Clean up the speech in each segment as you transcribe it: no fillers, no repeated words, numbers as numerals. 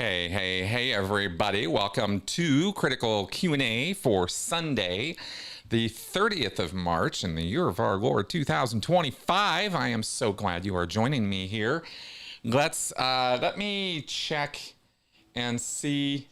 Hey, everybody. Welcome to Critical Q&A for Sunday, the 30th of March in the year of our Lord 2025. I am so glad you are joining me here. Let me check and see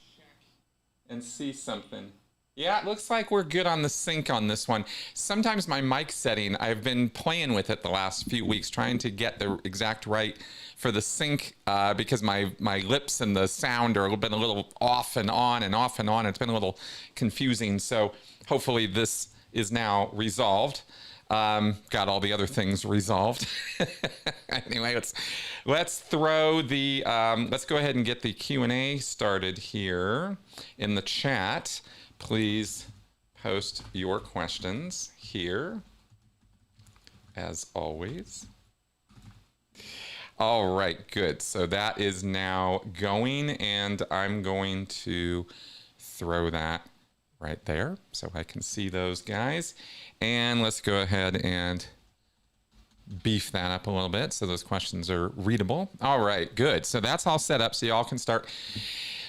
something. Yeah, it looks like we're good on the sync on this one. Sometimes my mic setting, I've been playing with it the last few weeks, trying to get the exact right for the sync because my lips and the sound are been a little off and on and off and on. It's been a little confusing. So hopefully this is now resolved. Got all the other things resolved. Anyway, let's throw the let's go ahead and get the Q&A started here in the chat. Please post your questions here, as always. All right, good. So that is now going, and I'm going to throw that right there so I can see those guys. And let's go ahead and beef that up a little bit so those questions are readable. All right, good. So that's all set up so y'all can start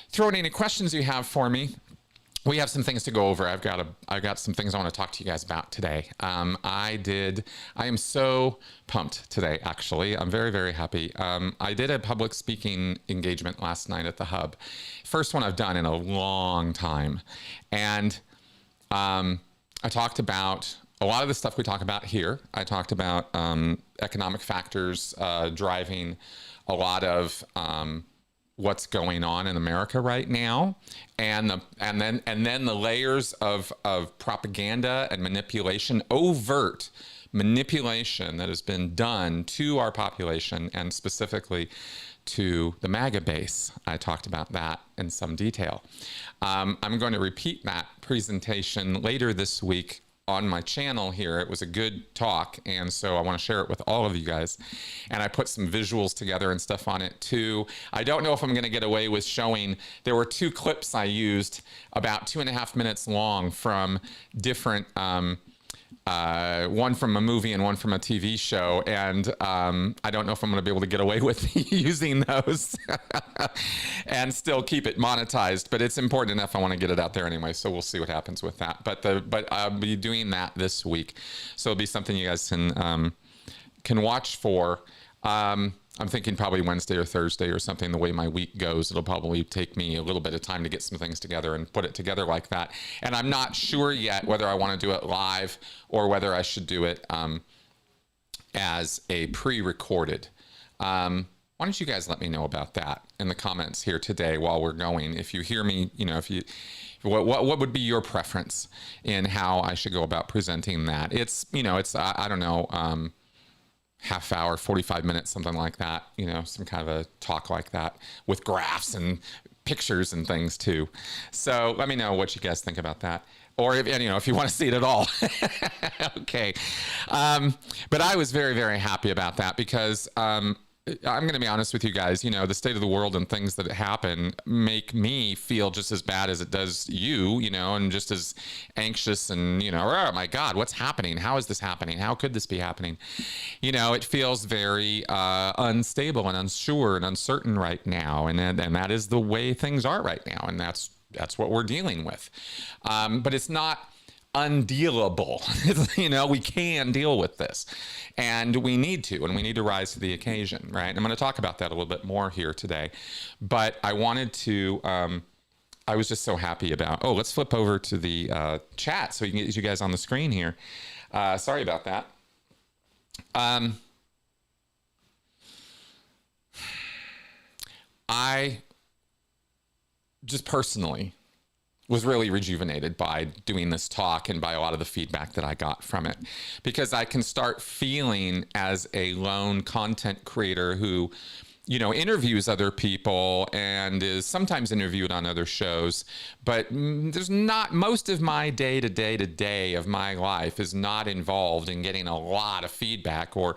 throwing any questions you have for me. We have some things to go over. I've got some things I want to talk to you guys about today. I am so pumped today, actually. I'm very, very happy. I did a public speaking engagement last night at the Hub. First one I've done in a long time. And I talked about a lot of the stuff we talk about here. I talked about economic factors driving a lot of what's going on in America right now, and then the layers of propaganda and manipulation, overt manipulation that has been done to our population and specifically to the MAGA base. I talked about that in some detail. I'm going to repeat that presentation later this week on my channel here. It was a good talk, and so I want to share it with all of you guys. And I put some visuals together and stuff on it too. I don't know if I'm going to get away with showing. There were two clips I used about 2.5 minutes long from different one from a movie and one from a TV show, and I don't know if I'm going to be able to get away with using those and still keep it monetized, but it's important enough. I want to get it out there anyway, so we'll see what happens with that. But I'll be doing that this week, so it'll be something you guys can watch for. I'm thinking probably Wednesday or Thursday or something. The way my week goes, it'll probably take me a little bit of time to get some things together and put it together like that. And I'm not sure yet whether I want to do it live or whether I should do it as a pre-recorded. Why don't you guys let me know about that in the comments here today while we're going? If you hear me, what would be your preference in how I should go about presenting that? It's I don't know, half hour, 45 minutes, something like that, some kind of a talk like that with graphs and pictures and things too. So let me know what you guys think about that. Or if you want to see it at all. Okay. But I was very, very happy about that because I'm going to be honest with you guys, the state of the world and things that happen make me feel just as bad as it does you, and just as anxious and, oh my God, what's happening? How is this happening? How could this be happening? It feels very unstable and unsure and uncertain right now. And that is the way things are right now. And that's what we're dealing with. But it's not undealable. We can deal with this, and we need to rise to the occasion, right? And I'm going to talk about that a little bit more here today, but I wanted to I was just so happy about let's flip over to the chat so you can get you guys on the screen here. Sorry about that. I just personally was really rejuvenated by doing this talk and by a lot of the feedback that I got from it, because I can start feeling as a lone content creator who, interviews other people and is sometimes interviewed on other shows, but there's not, most of my day to day of my life is not involved in getting a lot of feedback or,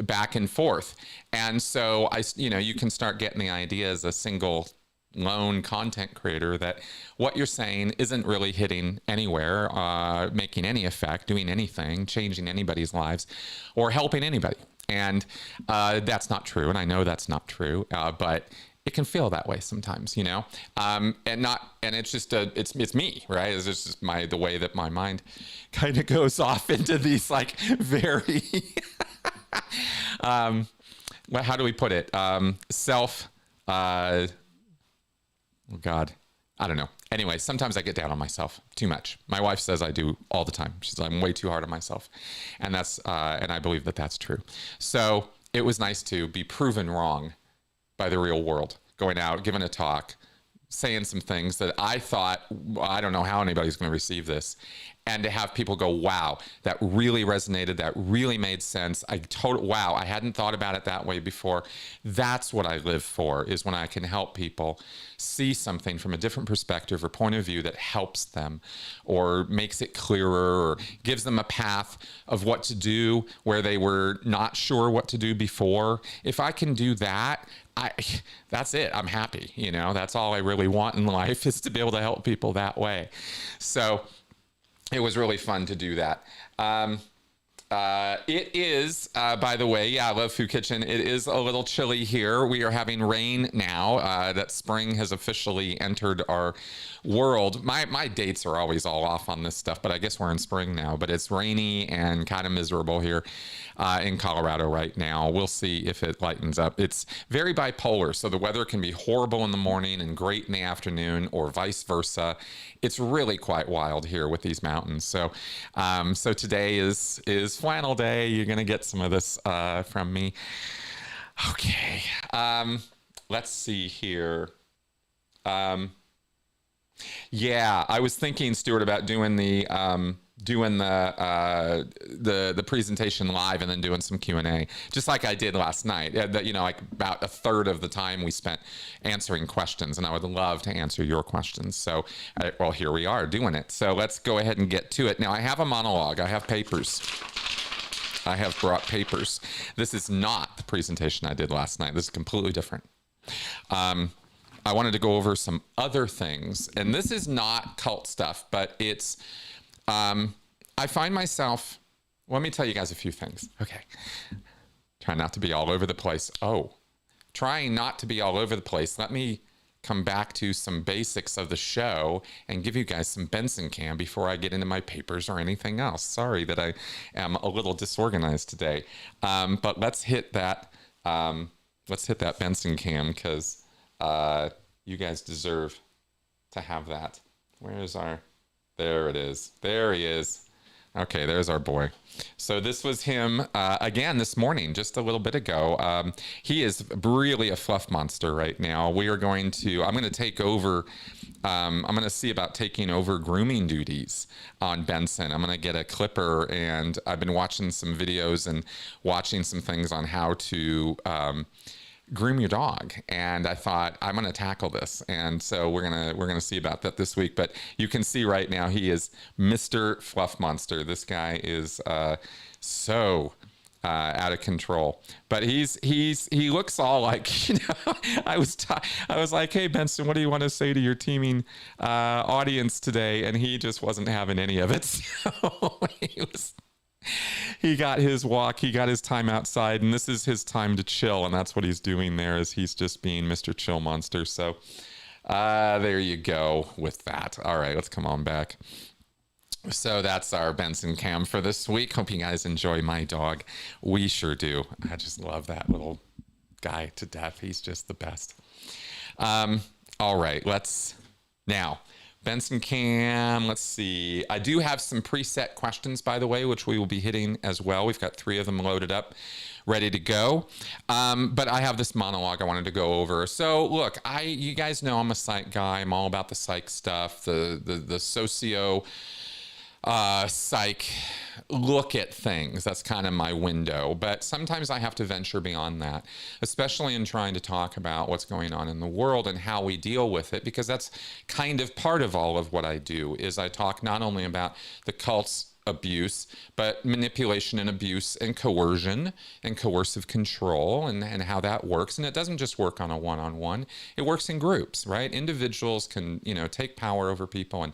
back and forth. And so you can start getting the idea as a single lone content creator that what you're saying isn't really hitting anywhere, making any effect, doing anything, changing anybody's lives, or helping anybody. And that's not true. And I know that's not true. But it can feel that way sometimes, you know, and it's just it's me, right? It's just the way that my mind kind of goes off into these like very, well, how do we put it? Oh God, I don't know. Anyway, sometimes I get down on myself too much. My wife says I do all the time. She says I'm way too hard on myself, and and I believe that that's true. So it was nice to be proven wrong by the real world, going out, giving a talk, saying some things that I thought, I don't know how anybody's going to receive this. And to have people go, wow, that really resonated. That really made sense. Wow, I hadn't thought about it that way before. That's what I live for, is when I can help people see something from a different perspective or point of view that helps them or makes it clearer or gives them a path of what to do where they were not sure what to do before. If I can do that, that's it. I'm happy. You know, that's all I really want in life, is to be able to help people that way. So it was really fun to do that. It is, by the way, yeah, I love Food Kitchen. It is a little chilly here. We are having rain now. That spring has officially entered our world. My dates are always all off on this stuff, but I guess we're in spring now. But it's rainy and kind of miserable here in Colorado right now. We'll see if it lightens up. It's very bipolar, so the weather can be horrible in the morning and great in the afternoon, or vice versa. It's really quite wild here with these mountains. So, so today is flannel day. You're gonna get some of this from me. Okay, let's see here. Yeah, I was thinking, Stuart, about doing the presentation live and then doing some Q&A, just like I did last night. You know, like about a third of the time we spent answering questions, and I would love to answer your questions. So, well, here we are doing it. So let's go ahead and get to it. Now, I have a monologue. I have papers. I have brought papers. This is not the presentation I did last night. This is completely different. I wanted to go over some other things, and this is not cult stuff, but it's, I find myself, let me tell you guys a few things. Okay. Try not to be all over the place. Trying not to be all over the place. Let me come back to some basics of the show and give you guys some Benson cam before I get into my papers or anything else. Sorry that I am a little disorganized today. But let's hit that Benson cam, because you guys deserve to have that. There it is. There he is. Okay, there's our boy. So this was him again this morning, just a little bit ago. He is really a fluff monster right now. I'm going to take over. I'm going to see about taking over grooming duties on Benson. I'm going to get a clipper, and I've been watching some videos and watching some things on how to groom your dog, and I thought, I'm going to tackle this, and so we're gonna see about that this week. But you can see right now he is Mr. Fluff Monster. This guy is so out of control, but he looks all like, you know, I was like, hey Benson, what do you want to say to your teaming audience today? And he just wasn't having any of it. So he got his walk, he got his time outside, and this is his time to chill, and that's what he's doing there, is he's just being Mr. Chill Monster. So there you go with that. All right, let's come on back. So that's our Benson cam for this week. Hope you guys enjoy my dog. We sure do. I just love that little guy to death. He's just the best. All right, now Benson cam, let's see. I do have some preset questions, by the way, which we will be hitting as well. We've got 3 of them loaded up, ready to go. But I have this monologue I wanted to go over. So look, you guys know I'm a psych guy. I'm all about the psych stuff, the socio psych look at things. That's kind of my window. But sometimes I have to venture beyond that, especially in trying to talk about what's going on in the world and how we deal with it, because that's kind of part of all of what I do. Is I talk not only about the cult's abuse, but manipulation and abuse and coercion and coercive control, and how that works. And it doesn't just work on a one-on-one. It works in groups, right? Individuals can, take power over people,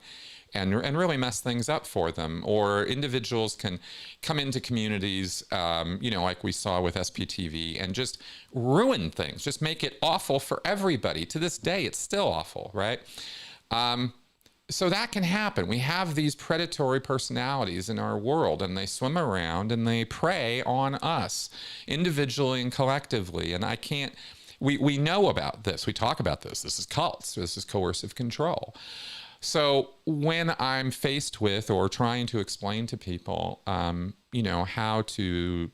and really mess things up for them. Or individuals can come into communities, like we saw with SPTV, and just ruin things, just make it awful for everybody. To this day, it's still awful, right? So that can happen. We have these predatory personalities in our world, and they swim around and they prey on us individually and collectively. And we know about this. We talk about this. This is cults. This is coercive control. So when I'm faced with or trying to explain to people, how to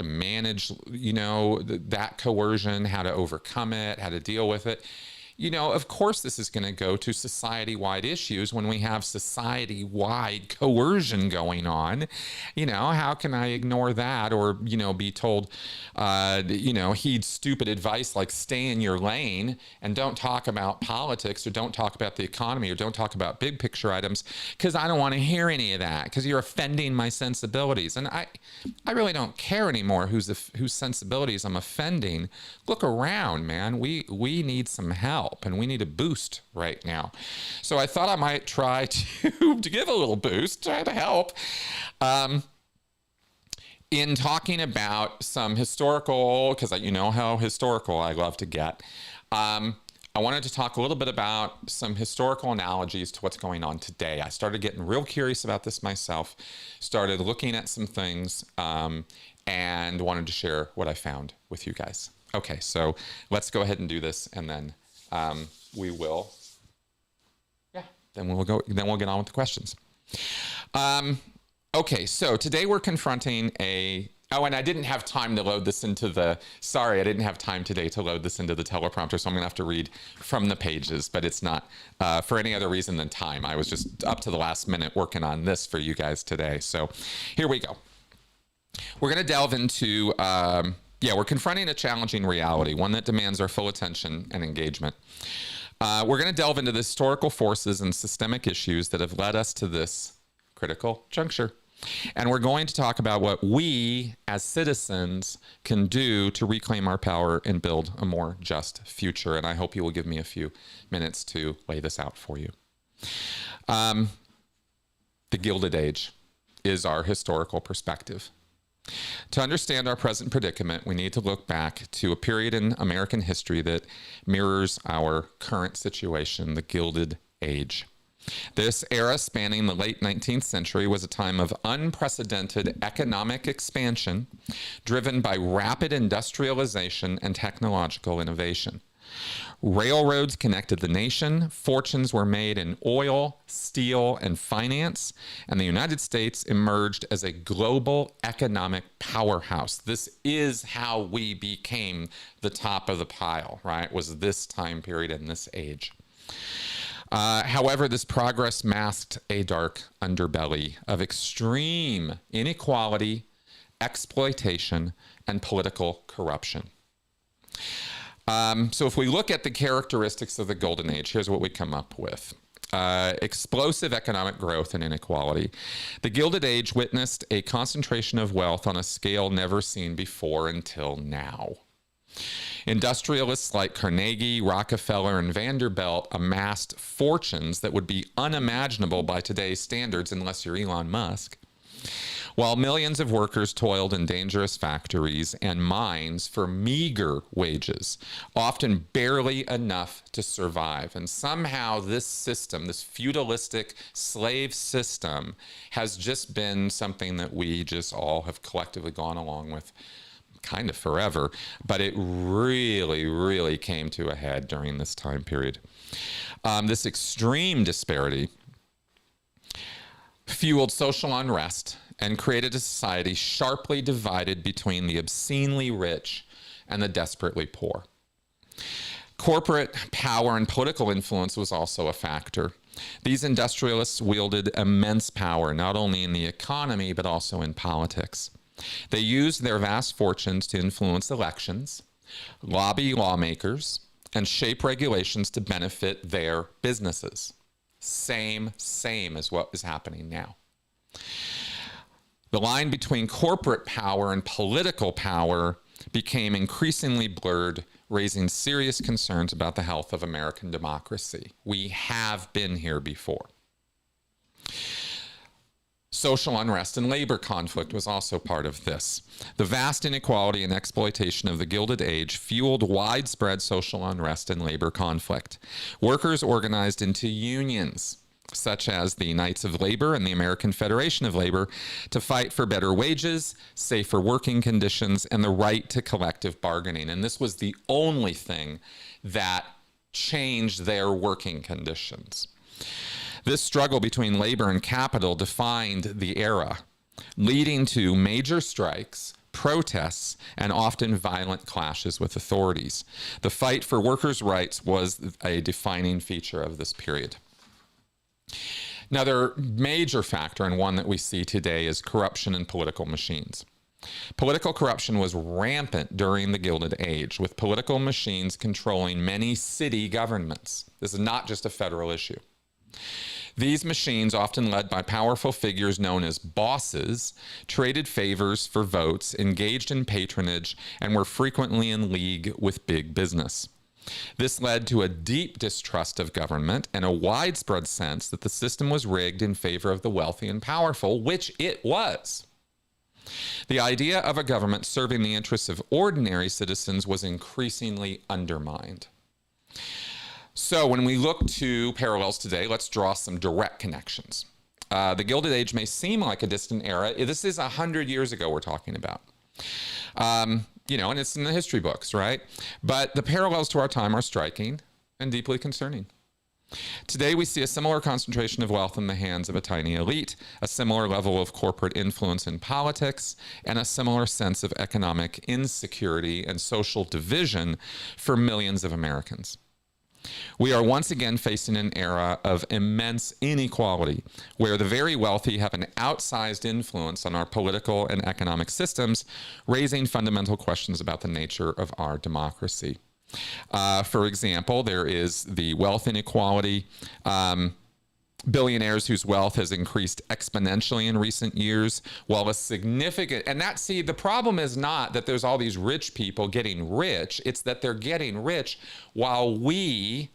manage, that coercion, how to overcome it, how to deal with it, of course, this is going to go to society-wide issues when we have society-wide coercion going on. How can I ignore that or, be told, heed stupid advice like stay in your lane and don't talk about politics or don't talk about the economy or don't talk about big picture items because I don't want to hear any of that because you're offending my sensibilities. And I really don't care anymore whose sensibilities I'm offending. Look around, man. We need some help. And we need a boost right now. So I thought I might try to give a little boost, try to help in talking about some historical, because you know how historical I love to get. I wanted to talk a little bit about some historical analogies to what's going on today. I started getting real curious about this myself, started looking at some things, and wanted to share what I found with you guys. Okay, so let's go ahead and do this, and then we will, then we'll get on with the questions. Okay, so today we're confronting and I didn't have time to load this into I didn't have time today to load this into the teleprompter, so I'm gonna have to read from the pages, but it's not for any other reason than time. I was just up to the last minute working on this for you guys today. So here we go. We're gonna delve into, we're confronting a challenging reality, one that demands our full attention and engagement. We're going to delve into the historical forces and systemic issues that have led us to this critical juncture. And we're going to talk about what we as citizens can do to reclaim our power and build a more just future. And I hope you will give me a few minutes to lay this out for you. The Gilded Age is our historical perspective. To understand our present predicament, we need to look back to a period in American history that mirrors our current situation, the Gilded Age. This era, spanning the late 19th century, was a time of unprecedented economic expansion driven by rapid industrialization and technological innovation. Railroads connected the nation, fortunes were made in oil, steel, and finance, and the United States emerged as a global economic powerhouse. This is how we became the top of the pile, right? Was this time period in this age. However, this progress masked a dark underbelly of extreme inequality, exploitation, and political corruption. So if we look at the characteristics of the Golden Age, here's what we come up with. Explosive economic growth and inequality. The Gilded Age witnessed a concentration of wealth on a scale never seen before until now. Industrialists like Carnegie, Rockefeller, and Vanderbilt amassed fortunes that would be unimaginable by today's standards unless you're Elon Musk. While millions of workers toiled in dangerous factories and mines for meager wages, often barely enough to survive. And somehow this system, this feudalistic slave system, has just been something that we just all have collectively gone along with kind of forever, but it really, really came to a head during this time period. This extreme disparity fueled social unrest and created a society sharply divided between the obscenely rich and the desperately poor. Corporate power and political influence was also a factor. These industrialists wielded immense power, not only in the economy, but also in politics. They used their vast fortunes to influence elections, lobby lawmakers, and shape regulations to benefit their businesses. Same as what is happening now. The line between corporate power and political power became increasingly blurred, raising serious concerns about the health of American democracy. We have been here before. Social unrest and labor conflict was also part of this. The vast inequality and exploitation of the Gilded Age fueled widespread social unrest and labor conflict. Workers organized into unions, such as the Knights of Labor and the American Federation of Labor, to fight for better wages, safer working conditions, and the right to collective bargaining. And this was the only thing that changed their working conditions. This struggle between labor and capital defined the era, leading to major strikes, protests, and often violent clashes with authorities. The fight for workers' rights was a defining feature of this period. Now, their major factor, and one that we see today, is corruption in political machines. Political corruption was rampant during the Gilded Age, with political machines controlling many city governments. This is not just a federal issue. These machines, often led by powerful figures known as bosses, traded favors for votes, engaged in patronage, and were frequently in league with big business. This led to a deep distrust of government and a widespread sense that the system was rigged in favor of the wealthy and powerful, which it was. The idea of a government serving the interests of ordinary citizens was increasingly undermined. So when we look to parallels today, let's draw some direct connections. The Gilded Age may seem like a distant era. This is 100 years ago we're talking about. You know, and it's in the history books, right? But the parallels to our time are striking and deeply concerning. Today, we see a similar concentration of wealth in the hands of a tiny elite, a similar level of corporate influence in politics, and a similar sense of economic insecurity and social division for millions of Americans. We are once again facing an era of immense inequality, where the very wealthy have an outsized influence on our political and economic systems, raising fundamental questions about the nature of our democracy. For example, there is the wealth inequality. Billionaires whose wealth has increased exponentially in recent years, while a significant, and the problem is not that there's all these rich people getting rich, it's that they're getting rich while we,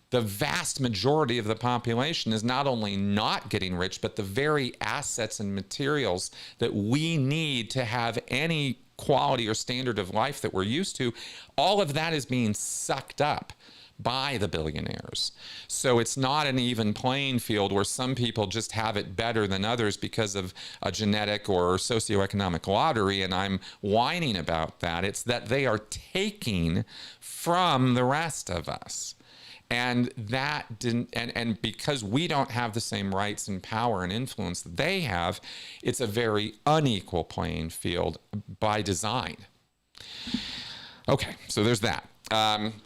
the vast majority of the population, is not only not getting rich, but the very assets and materials that we need to have any quality or standard of life that we're used to, all of that is being sucked up by the billionaires. So it's not an even playing field where some people just have it better than others because of a genetic or socioeconomic lottery, and I'm whining about that. It's that they are taking from the rest of us. And that didn't, and because we don't have the same rights and power and influence that they have, it's a very unequal playing field by design. Okay, so there's that.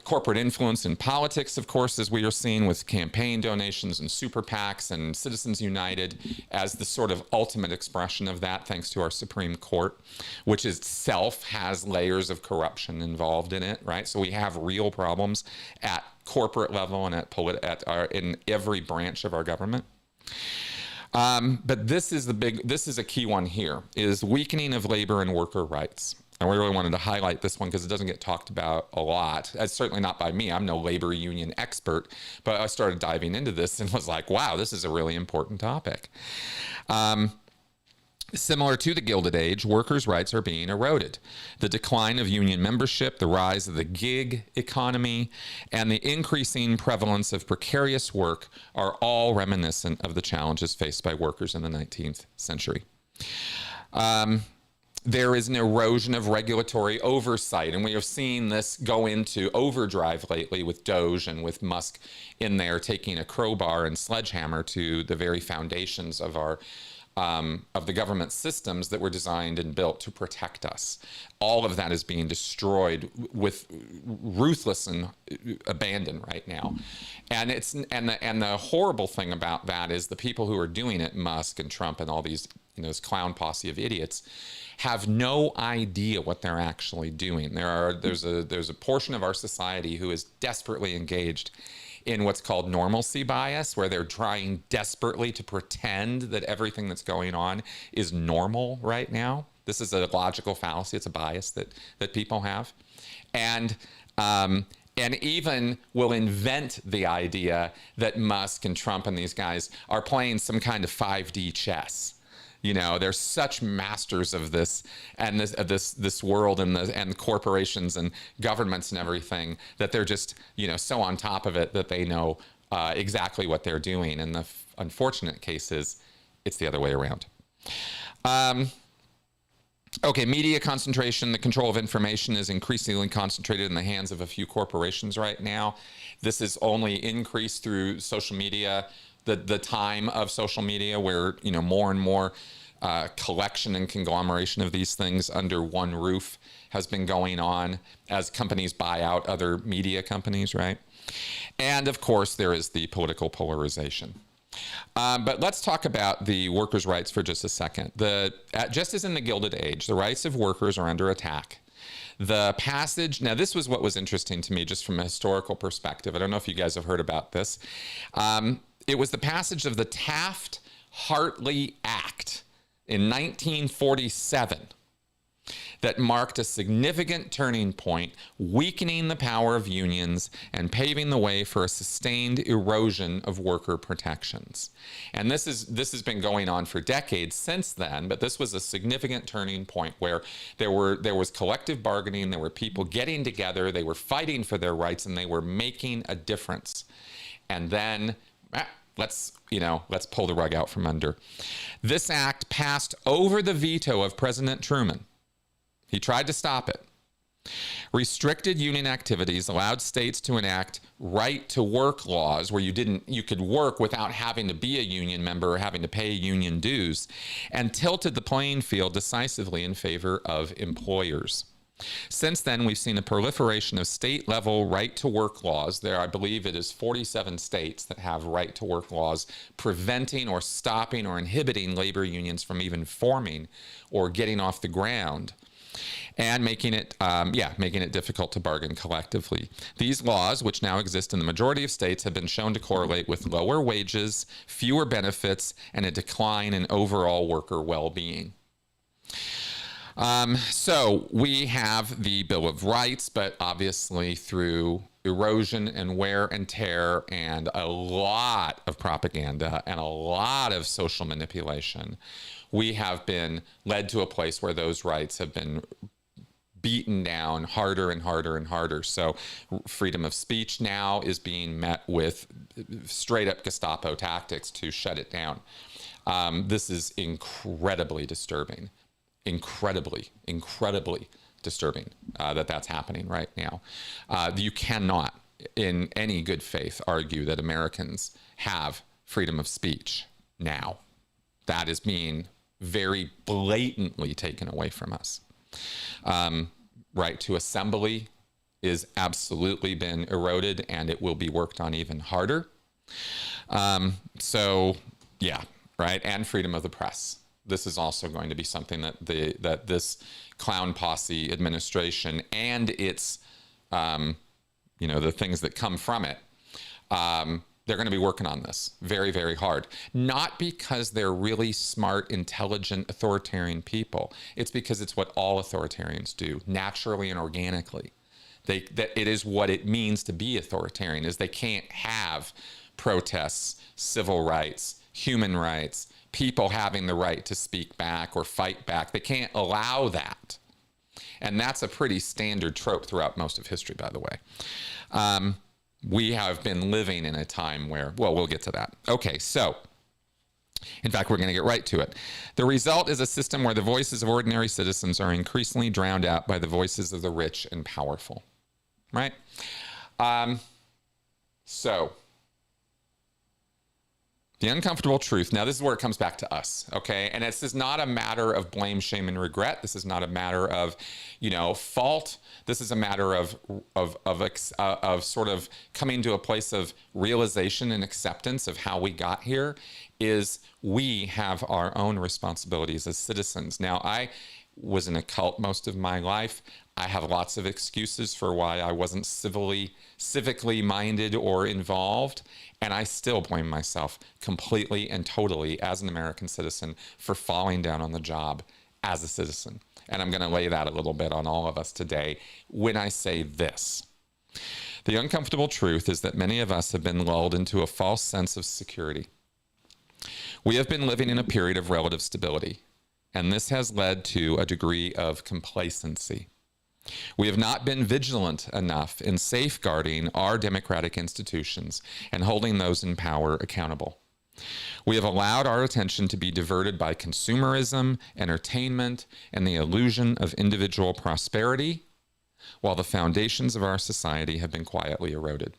Corporate influence in politics, of course, as we are seeing with campaign donations and super PACs and Citizens United as the sort of ultimate expression of that, thanks to our Supreme Court, which itself has layers of corruption involved in it, right? So we have real problems at corporate level and in every branch of our government. But this is a key one here, is weakening of labor and worker rights. And we really wanted to highlight this one because it doesn't get talked about a lot. It's certainly not by me. I'm no labor union expert, but I started diving into this and was like, wow, this is a really important topic. Similar to the Gilded Age, workers' rights are being eroded. The decline of union membership, the rise of the gig economy, and the increasing prevalence of precarious work are all reminiscent of the challenges faced by workers in the 19th century. There is an erosion of regulatory oversight, and we have seen this go into overdrive lately with Doge and with Musk in there taking a crowbar and sledgehammer to the very foundations of our of the government systems that were designed and built to protect us. All of that is being destroyed with ruthless and abandon right now. And the horrible thing about that is the people who are doing it, Musk and Trump and all these, this clown posse of idiots, have no idea what they're actually doing. There's a portion of our society who is desperately engaged in what's called normalcy bias, where they're trying desperately to pretend that everything that's going on is normal right now. This is a logical fallacy. It's a bias that people have. And even will invent the idea that Musk and Trump and these guys are playing some kind of 5D chess. They're such masters of this and this world and corporations and governments and everything that they're just, so on top of it that they know exactly what they're doing. And the unfortunate case is it's the other way around. Okay, media concentration. The control of information is increasingly concentrated in the hands of a few corporations right now. This is only increased through social media, the time of social media where, more and more collection and conglomeration of these things under one roof has been going on as companies buy out other media companies, right? And of course, there is the political polarization. But let's talk about the workers' rights for just a second. Just as in the Gilded Age, the rights of workers are under attack. The passage, now this was what was interesting to me just from a historical perspective. I don't know if you guys have heard about this. It was the passage of the Taft-Hartley Act in 1947 that marked a significant turning point, weakening the power of unions and paving the way for a sustained erosion of worker protections. And this has been going on for decades since then, but this was a significant turning point where there was collective bargaining, there were people getting together, they were fighting for their rights, and they were making a difference. And then let's pull the rug out from under. This act passed over the veto of President Truman. He tried to stop it. Restricted union activities allowed states to enact right to work laws where you could work without having to be a union member or having to pay union dues, and tilted the playing field decisively in favor of employers. Since then, we've seen a proliferation of state-level right-to-work laws. There, I believe it is 47 states that have right-to-work laws preventing or stopping or inhibiting labor unions from even forming or getting off the ground, and making it difficult to bargain collectively. These laws, which now exist in the majority of states, have been shown to correlate with lower wages, fewer benefits, and a decline in overall worker well-being. So we have the Bill of Rights, but obviously through erosion and wear and tear and a lot of propaganda and a lot of social manipulation, we have been led to a place where those rights have been beaten down harder and harder and harder. So freedom of speech now is being met with straight up Gestapo tactics to shut it down. This is incredibly disturbing. Incredibly disturbing that that's happening right now. You cannot, in any good faith, argue that Americans have freedom of speech now. That is being very blatantly taken away from us. Right to assembly is absolutely been eroded, and it will be worked on even harder. And freedom of the press. This is also going to be something that this clown posse administration and its, the things that come from it, they're going to be working on this very, very hard. Not because they're really smart, intelligent, authoritarian people. It's because it's what all authoritarians do, naturally and organically. It is what it means to be authoritarian, is they can't have protests, civil rights, human rights, people having the right to speak back or fight back. They can't allow that. And that's a pretty standard trope throughout most of history, by the way. We have been living in a time where, we'll get to that. Okay, so, in fact, we're going to get right to it. The result is a system where the voices of ordinary citizens are increasingly drowned out by the voices of the rich and powerful, right? The uncomfortable truth. Now, this is where it comes back to us, okay? And this is not a matter of blame, shame, and regret. This is not a matter of, fault. This is a matter of sort of coming to a place of realization and acceptance of how we got here. Is we have our own responsibilities as citizens. Now, I was in a cult most of my life. I have lots of excuses for why I wasn't civically minded or involved. And I still blame myself completely and totally as an American citizen for falling down on the job as a citizen. And I'm going to lay that a little bit on all of us today when I say this. The uncomfortable truth is that many of us have been lulled into a false sense of security. We have been living in a period of relative stability, and this has led to a degree of complacency. We have not been vigilant enough in safeguarding our democratic institutions and holding those in power accountable. We have allowed our attention to be diverted by consumerism, entertainment, and the illusion of individual prosperity, while the foundations of our society have been quietly eroded.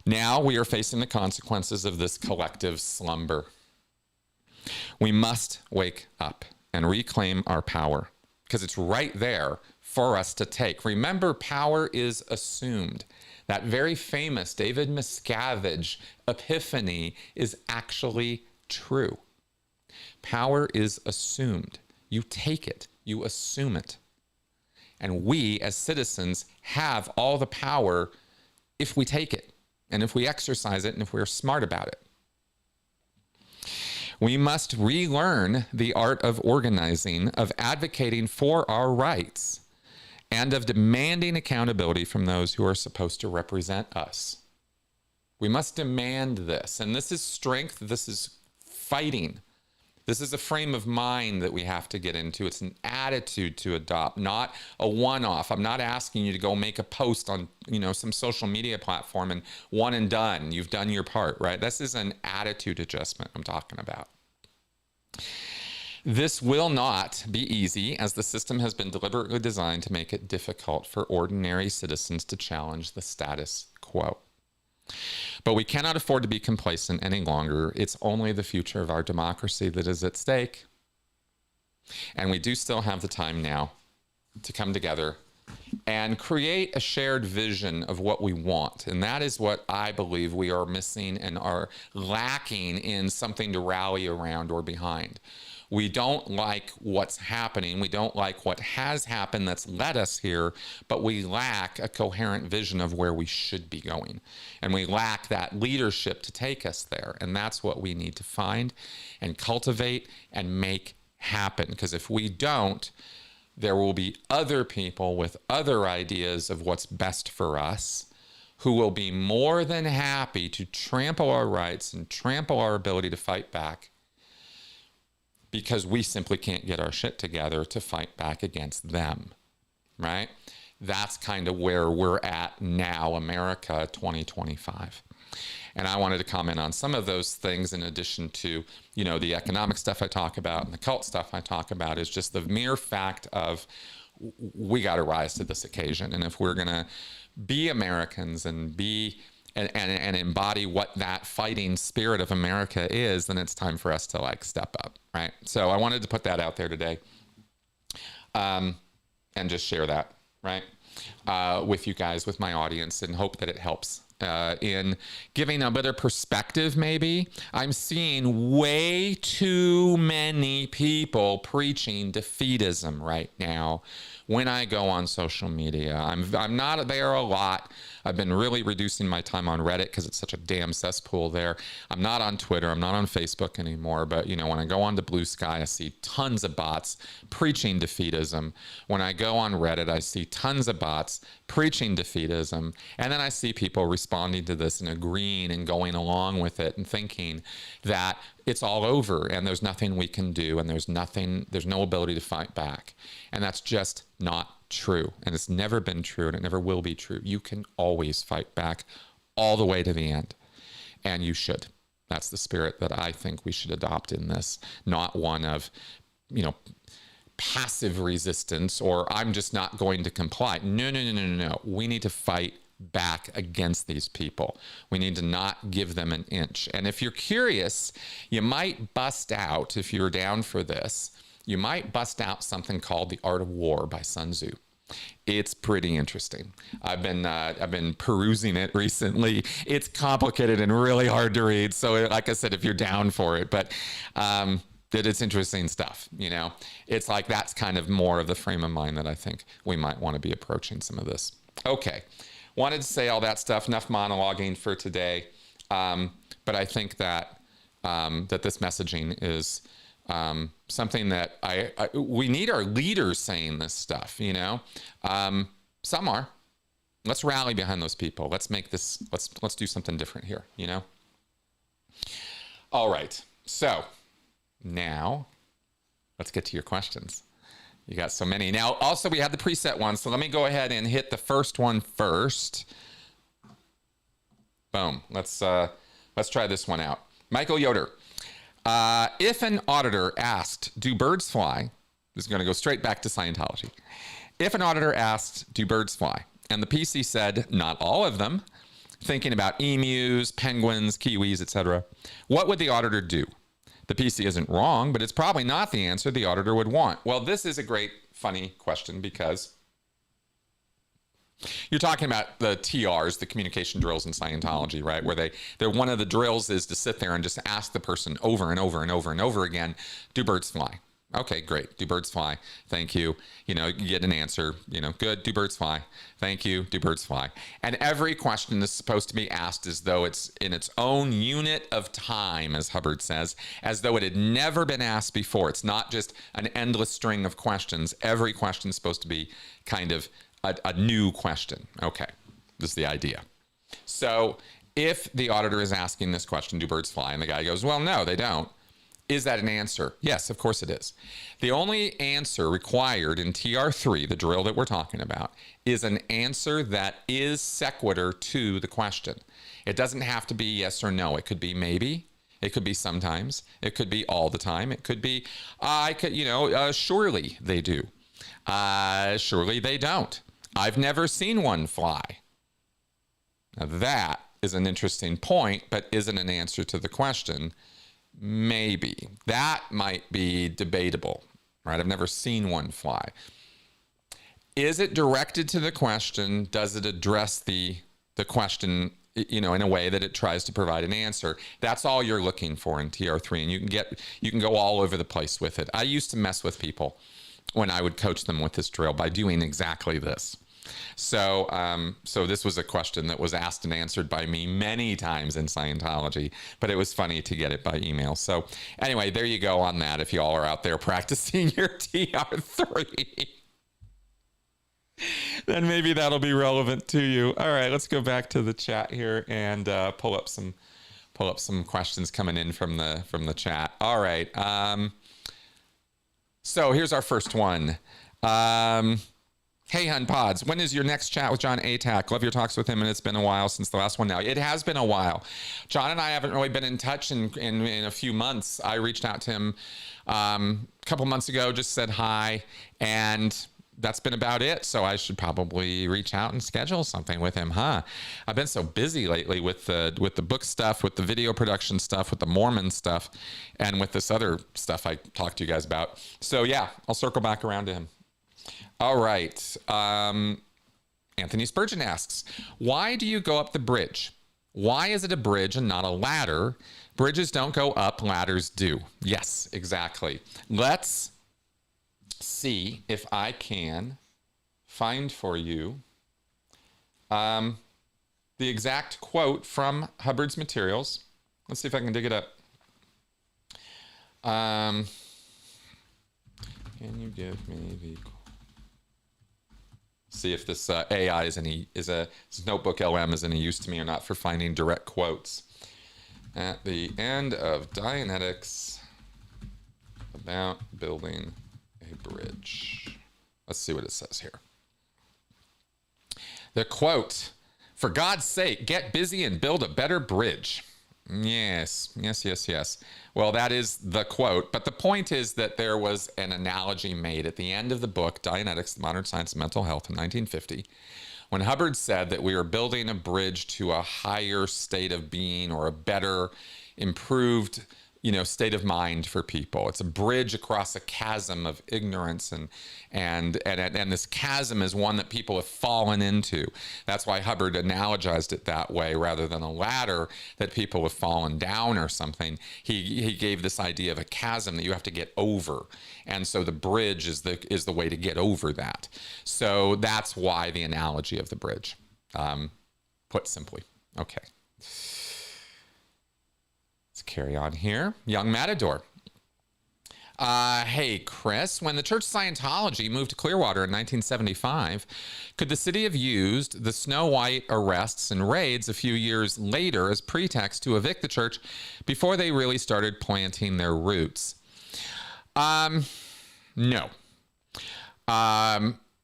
Now we are facing the consequences of this collective slumber. We must wake up and reclaim our power, because it's right there for us to take. Remember, power is assumed. That very famous David Miscavige epiphany is actually true. Power is assumed. You take it, you assume it. And we as citizens have all the power if we take it, and if we exercise it, and if we're smart about it. We must relearn the art of organizing, of advocating for our rights, and of demanding accountability from those who are supposed to represent us. We must demand this. And this is strength. This is fighting. This is a frame of mind that we have to get into. It's an attitude to adopt, not a one-off. I'm not asking you to go make a post on, some social media platform and one and done. You've done your part, right? This is an attitude adjustment I'm talking about. This will not be easy, as the system has been deliberately designed to make it difficult for ordinary citizens to challenge the status quo. But we cannot afford to be complacent any longer. It's only the future of our democracy that is at stake. And we do still have the time now to come together and create a shared vision of what we want. And that is what I believe we are missing and are lacking in something to rally around or behind. We don't like what's happening. We don't like what has happened that's led us here, but we lack a coherent vision of where we should be going. And we lack that leadership to take us there. And that's what we need to find and cultivate and make happen. Because if we don't, there will be other people with other ideas of what's best for us who will be more than happy to trample our rights and trample our ability to fight back, because we simply can't get our shit together to fight back against them, right? That's kind of where we're at now, America 2025. And I wanted to comment on some of those things in addition to, the economic stuff I talk about and the cult stuff I talk about, is just the mere fact of we got to rise to this occasion. And if we're going to be Americans and be and embody what that fighting spirit of America is, then it's time for us to step up, right? So I wanted to put that out there today, and just share that, right, with you guys, with my audience, and hope that it helps in giving a better perspective. Maybe I'm seeing way too many people preaching defeatism right now when I go on social media. I'm not there a lot. I've been really reducing my time on Reddit because it's such a damn cesspool there. I'm not on Twitter. I'm not on Facebook anymore. But, when I go on to Blue Sky, I see tons of bots preaching defeatism. When I go on Reddit, I see tons of bots preaching defeatism. And then I see people responding to this and agreeing and going along with it and thinking that it's all over and there's nothing we can do and there's no ability to fight back. And that's just not true. And it's never been true, and it never will be true. You can always fight back all the way to the end. And you should. That's the spirit that I think we should adopt in this, not one of, passive resistance or I'm just not going to comply. No. We need to fight back against these people. We need to not give them an inch. And if you're curious, you might bust out, if you're down for this, you might bust out something called The Art of War by Sun Tzu. It's pretty interesting. I've been perusing it recently. It's complicated and really hard to read. So like I said, if you're down for it, but it's interesting stuff, It's like that's kind of more of the frame of mind that I think we might want to be approaching some of this. Okay. Wanted to say all that stuff, enough monologuing for today. But I think that that this messaging is something that we need our leaders saying this stuff, Some are. Let's rally behind those people. Let's make this, let's do something different here, All right. So now let's get to your questions. You got so many. Now, also, we have the preset one. So let me go ahead and hit the first one first. Boom. Let's try this one out. Michael Yoder. If an auditor asked, do birds fly? This is going to go straight back to Scientology. If an auditor asked, do birds fly? And the PC said, not all of them, thinking about emus, penguins, kiwis, etc., what would the auditor do? The PC isn't wrong, but it's probably not the answer the auditor would want. Well, this is a great, funny question because you're talking about the TRs, the communication drills in Scientology, right? Where they're one of the drills is to sit there and just ask the person over and over and over and over again, do birds fly? Okay, great. Do birds fly? Thank you. You know, you get an answer, you know, good. Do birds fly? Thank you. Do birds fly? And every question is supposed to be asked as though it's in its own unit of time, as Hubbard says, as though it had never been asked before. It's not just an endless string of questions. Every question is supposed to be kind of a new question. Okay, this is the idea. So if the auditor is asking this question, do birds fly? And the guy goes, well, no, they don't. Is that an answer? Yes, of course it is. The only answer required in TR3, the drill that we're talking about, is an answer that is sequitur to the question. It doesn't have to be yes or no. It could be maybe. It could be sometimes. It could be all the time. It could be, surely they do. Surely they don't. I've never seen one fly. Now that is an interesting point, but isn't an answer to the question. Maybe. That might be debatable, right? I've never seen one fly. Is it directed to the question? Does it address the question, you know, in a way that it tries to provide an answer? That's all you're looking for in TR3, and you can go all over the place with it. I used to mess with people when I would coach them with this drill by doing exactly this. So this was a question that was asked and answered by me many times in Scientology, but it was funny to get it by email. So anyway, there you go on that. If you all are out there practicing your TR3, then maybe that'll be relevant to you. All right, let's go back to the chat here and pull up some questions coming in from the chat. All right. So here's our first one. Hey, Hun Pods, when is your next chat with Jon Atack? Love your talks with him, and it's been a while since the last one now. It has been a while. Jon and I haven't really been in touch in a few months. I reached out to him a couple months ago, just said hi, and that's been about it. So I should probably reach out and schedule something with him, huh? I've been so busy lately with the book stuff, with the video production stuff, with the Mormon stuff, and with this other stuff I talked to you guys about. So yeah, I'll circle back around to him. All right. Anthony Spurgeon asks, why do you go up the bridge? Why is it a bridge and not a ladder? Bridges don't go up, ladders do. Yes, exactly. Let's see if I can find for you the exact quote from Hubbard's materials. Let's see if I can dig it up. Can you give me the quote? See if this AI this notebook LM is any use to me or not for finding direct quotes. At the end of Dianetics about building a bridge. Let's see what it says here. The quote, for God's sake, get busy and build a better bridge. Yes. Well, that is the quote. But the point is that there was an analogy made at the end of the book, Dianetics, The Modern Science of Mental Health in 1950, when Hubbard said that we are building a bridge to a higher state of being or a better, improved, state of mind for people. It's a bridge across a chasm of ignorance, and this chasm is one that people have fallen into. That's why Hubbard analogized it that way rather than a ladder that people have fallen down or something. He gave this idea of a chasm that you have to get over, and so the bridge is the way to get over that. So that's why the analogy of the bridge, put simply. Okay. Carry on here. Young Matador. Hey, Chris, when the Church of Scientology moved to Clearwater in 1975, could the city have used the Snow White arrests and raids a few years later as pretext to evict the church before they really started planting their roots? No.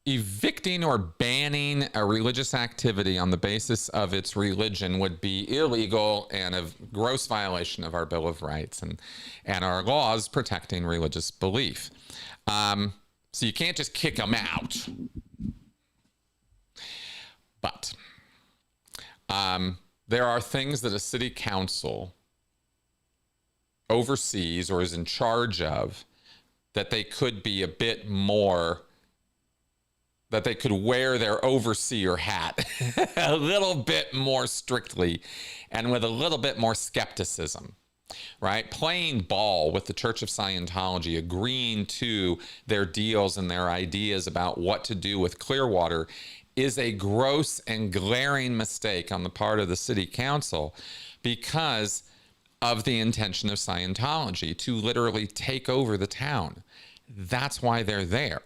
Evicting or banning a religious activity on the basis of its religion would be illegal and a gross violation of our Bill of Rights and our laws protecting religious belief. So you can't just kick them out. But there are things that a city council oversees or is in charge of that they could be a bit more, that they could wear their overseer hat a little bit more strictly and with a little bit more skepticism, right? Playing ball with the Church of Scientology, agreeing to their deals and their ideas about what to do with Clearwater is a gross and glaring mistake on the part of the city council because of the intention of Scientology to literally take over the town. That's why they're there.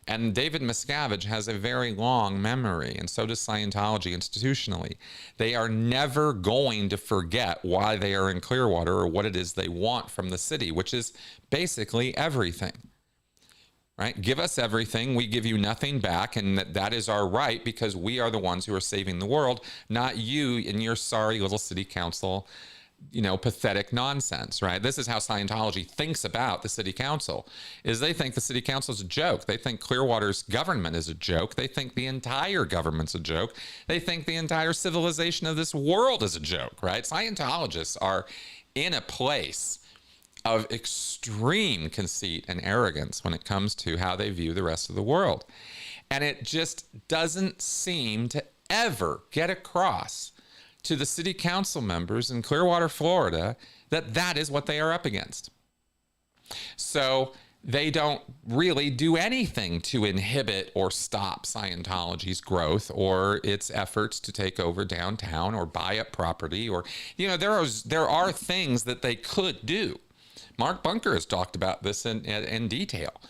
And David Miscavige has a very long memory, and so does Scientology institutionally. They are never going to forget why they are in Clearwater or what it is they want from the city, which is basically everything. Right? Give us everything, we give you nothing back, and that is our right because we are the ones who are saving the world, not you and your sorry little city council, you know, pathetic nonsense, right? This is how Scientology thinks about the city council, is they think the city council is a joke. They think Clearwater's government is a joke. They think the entire government's a joke. They think the entire civilization of this world is a joke, right? Scientologists are in a place of extreme conceit and arrogance when it comes to how they view the rest of the world. And it just doesn't seem to ever get across to the city council members in Clearwater, Florida, that that is what they are up against. So they don't really do anything to inhibit or stop Scientology's growth or its efforts to take over downtown or buy up property, or, you know, there are things that they could do. Mark Bunker has talked about this in detail.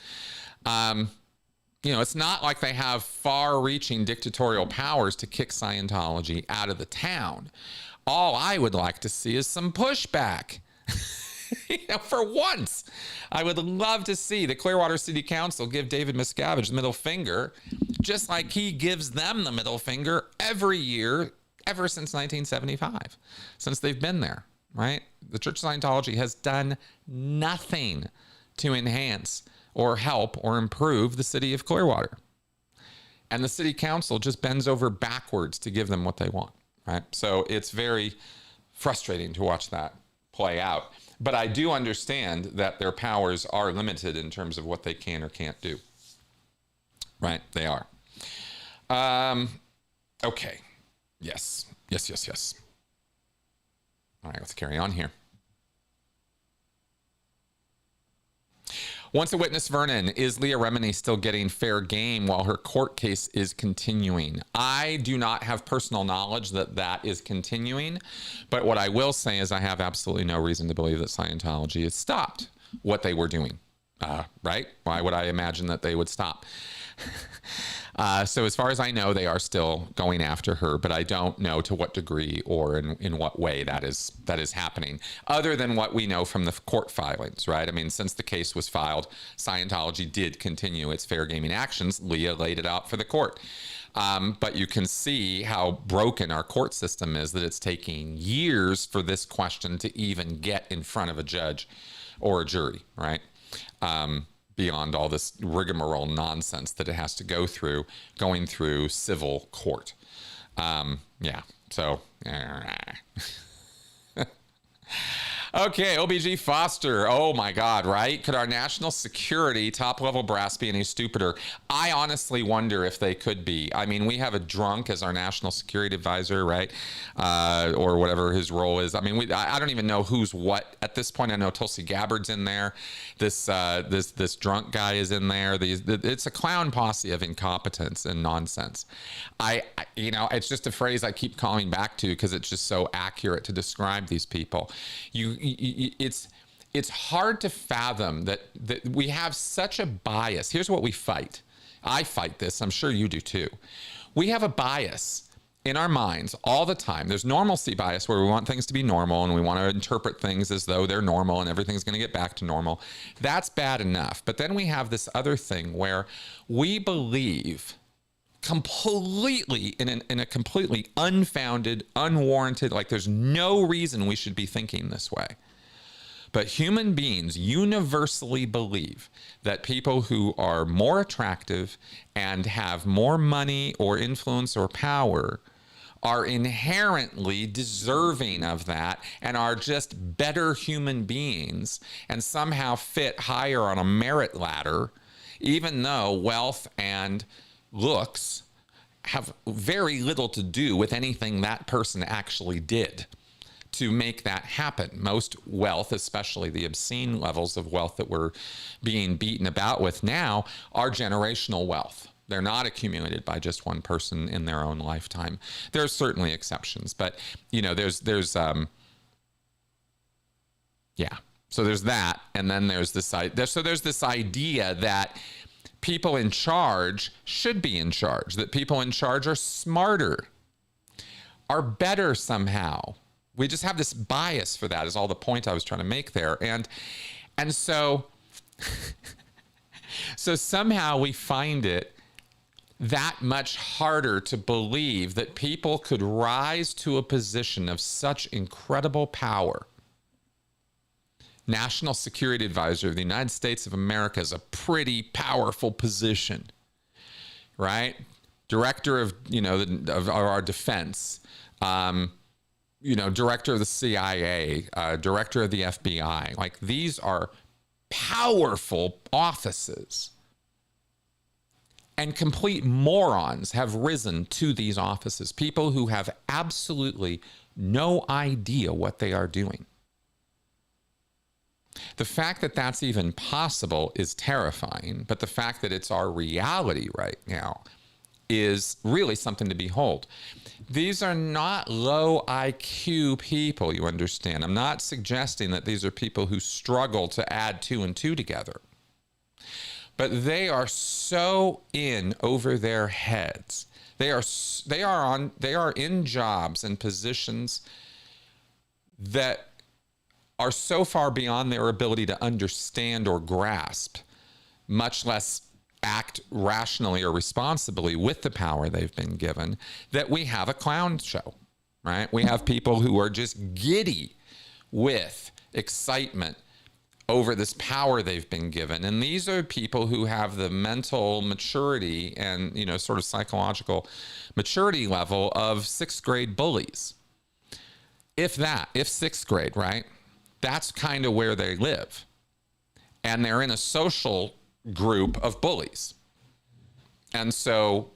You know, it's not like they have far-reaching dictatorial powers to kick Scientology out of the town. All I would like to see is some pushback. You know, for once, I would love to see the Clearwater City Council give David Miscavige the middle finger, just like he gives them the middle finger every year, ever since 1975, since they've been there, right? The Church of Scientology has done nothing to enhance or help or improve the city of Clearwater. And the city council just bends over backwards to give them what they want, right? So it's very frustrating to watch that play out. But I do understand that their powers are limited in terms of what they can or can't do, right? They are. Okay. Yes. All right, let's carry on here. Once a witness, Vernon, is Leah Remini still getting fair game while her court case is continuing? I do not have personal knowledge that that is continuing, but what I will say is I have absolutely no reason to believe that Scientology has stopped what they were doing, right? Why would I imagine that they would stop? So as far as I know, they are still going after her, but I don't know to what degree or in what way that is happening, other than what we know from the court filings, right? I mean, since the case was filed, Scientology did continue its fair gaming actions. Leah laid it out for the court. But you can see how broken our court system is, that it's taking years for this question to even get in front of a judge or a jury, right? Beyond all this rigmarole nonsense that it has to go through, going through civil court. Yeah, so. Okay, OBG Foster. Oh my God, right? Could our national security top-level brass be any stupider? I honestly wonder if they could be. I mean, we have a drunk as our national security advisor, right? Or whatever his role is. I mean, I don't even know who's what at this point. I know Tulsi Gabbard's in there. This drunk guy is in there. It's a clown posse of incompetence and nonsense. You know, it's just a phrase I keep calling back to because it's just so accurate to describe these people. it's hard to fathom that we have such a bias. Here's what we fight. I fight this. I'm sure you do too. We have a bias in our minds all the time. There's normalcy bias where we want things to be normal and we want to interpret things as though they're normal and everything's going to get back to normal. That's bad enough. But then we have this other thing where we believe completely in a completely unfounded, unwarranted, like there's no reason we should be thinking this way. But human beings universally believe that people who are more attractive and have more money or influence or power are inherently deserving of that and are just better human beings and somehow fit higher on a merit ladder, even though wealth and looks have very little to do with anything that person actually did to make that happen. Most wealth, especially the obscene levels of wealth that we're being beaten about with now, are generational wealth. They're not accumulated by just one person in their own lifetime. There's certainly exceptions, but you know, there's that, and then there's this idea that people in charge should be in charge, that people in charge are smarter, are better somehow. We just have this bias for that is all the point I was trying to make there. And so, so somehow we find it that much harder to believe that people could rise to a position of such incredible power. National Security Advisor of the United States of America is a pretty powerful position, right? Director of, of our defense, director of the CIA, director of the FBI. Like, these are powerful offices. And complete morons have risen to these offices. People who have absolutely no idea what they are doing. The fact that that's even possible is terrifying, but the fact that it's our reality right now is really something to behold. These are not low IQ people, you understand. I'm not suggesting that these are people who struggle to add 2 and 2 together. But they are so in over their heads. They are in jobs and positions that are so far beyond their ability to understand or grasp, much less act rationally or responsibly with the power they've been given, that we have a clown show, right? We have people who are just giddy with excitement over this power they've been given. And these are people who have the mental maturity and, sort of psychological maturity level of 6th grade bullies. If 6th grade, right? That's kind of where they live. And they're in a social group of bullies. And so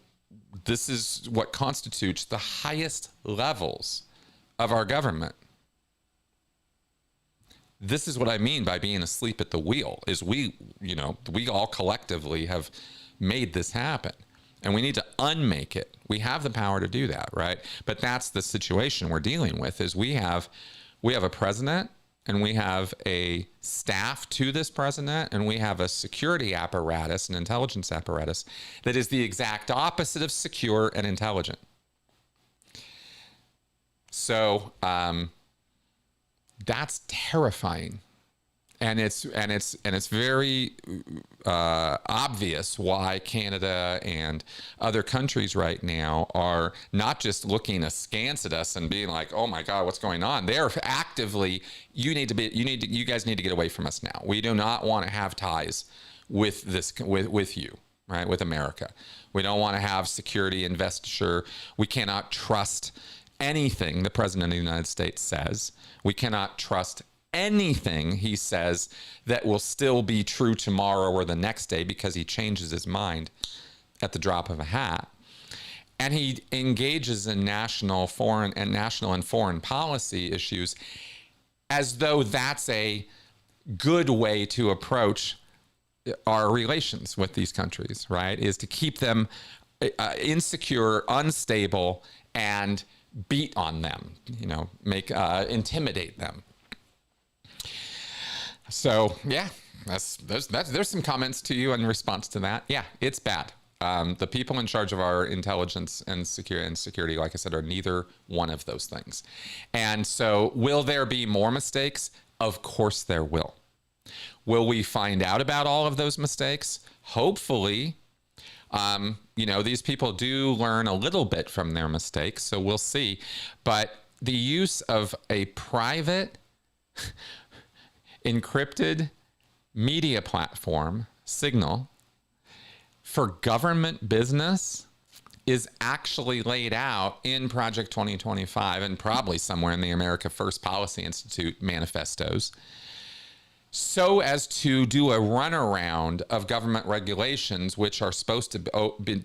this is what constitutes the highest levels of our government. This is what I mean by being asleep at the wheel, is we all collectively have made this happen. And we need to unmake it. We have the power to do that, right? But that's the situation we're dealing with, is we have a president, and we have a staff to this president, and we have a security apparatus, an intelligence apparatus, that is the exact opposite of secure and intelligent. So that's terrifying. And it's very obvious why Canada and other countries right now are not just looking askance at us and being like, "Oh my God, what's going on?" They're actively, you guys need to get away from us now. We do not want to have ties with you, right? With America. We don't want to have security investiture. We cannot trust anything the President of the United States says. We cannot trust anything he says that will still be true tomorrow or the next day, because he changes his mind at the drop of a hat. And he engages in national and foreign policy issues as though that's a good way to approach our relations with these countries, right? Is to keep them insecure, unstable, and beat on them, intimidate them. So yeah, there's some comments to you in response to that. Yeah, it's bad. The people in charge of our intelligence and security, like I said, are neither one of those things. And so will there be more mistakes? Of course there will. Will we find out about all of those mistakes? Hopefully. These people do learn a little bit from their mistakes, so we'll see. But the use of a private, encrypted media platform, Signal, for government business is actually laid out in Project 2025 and probably somewhere in the America First Policy Institute manifestos, so as to do a runaround of government regulations, which are supposed to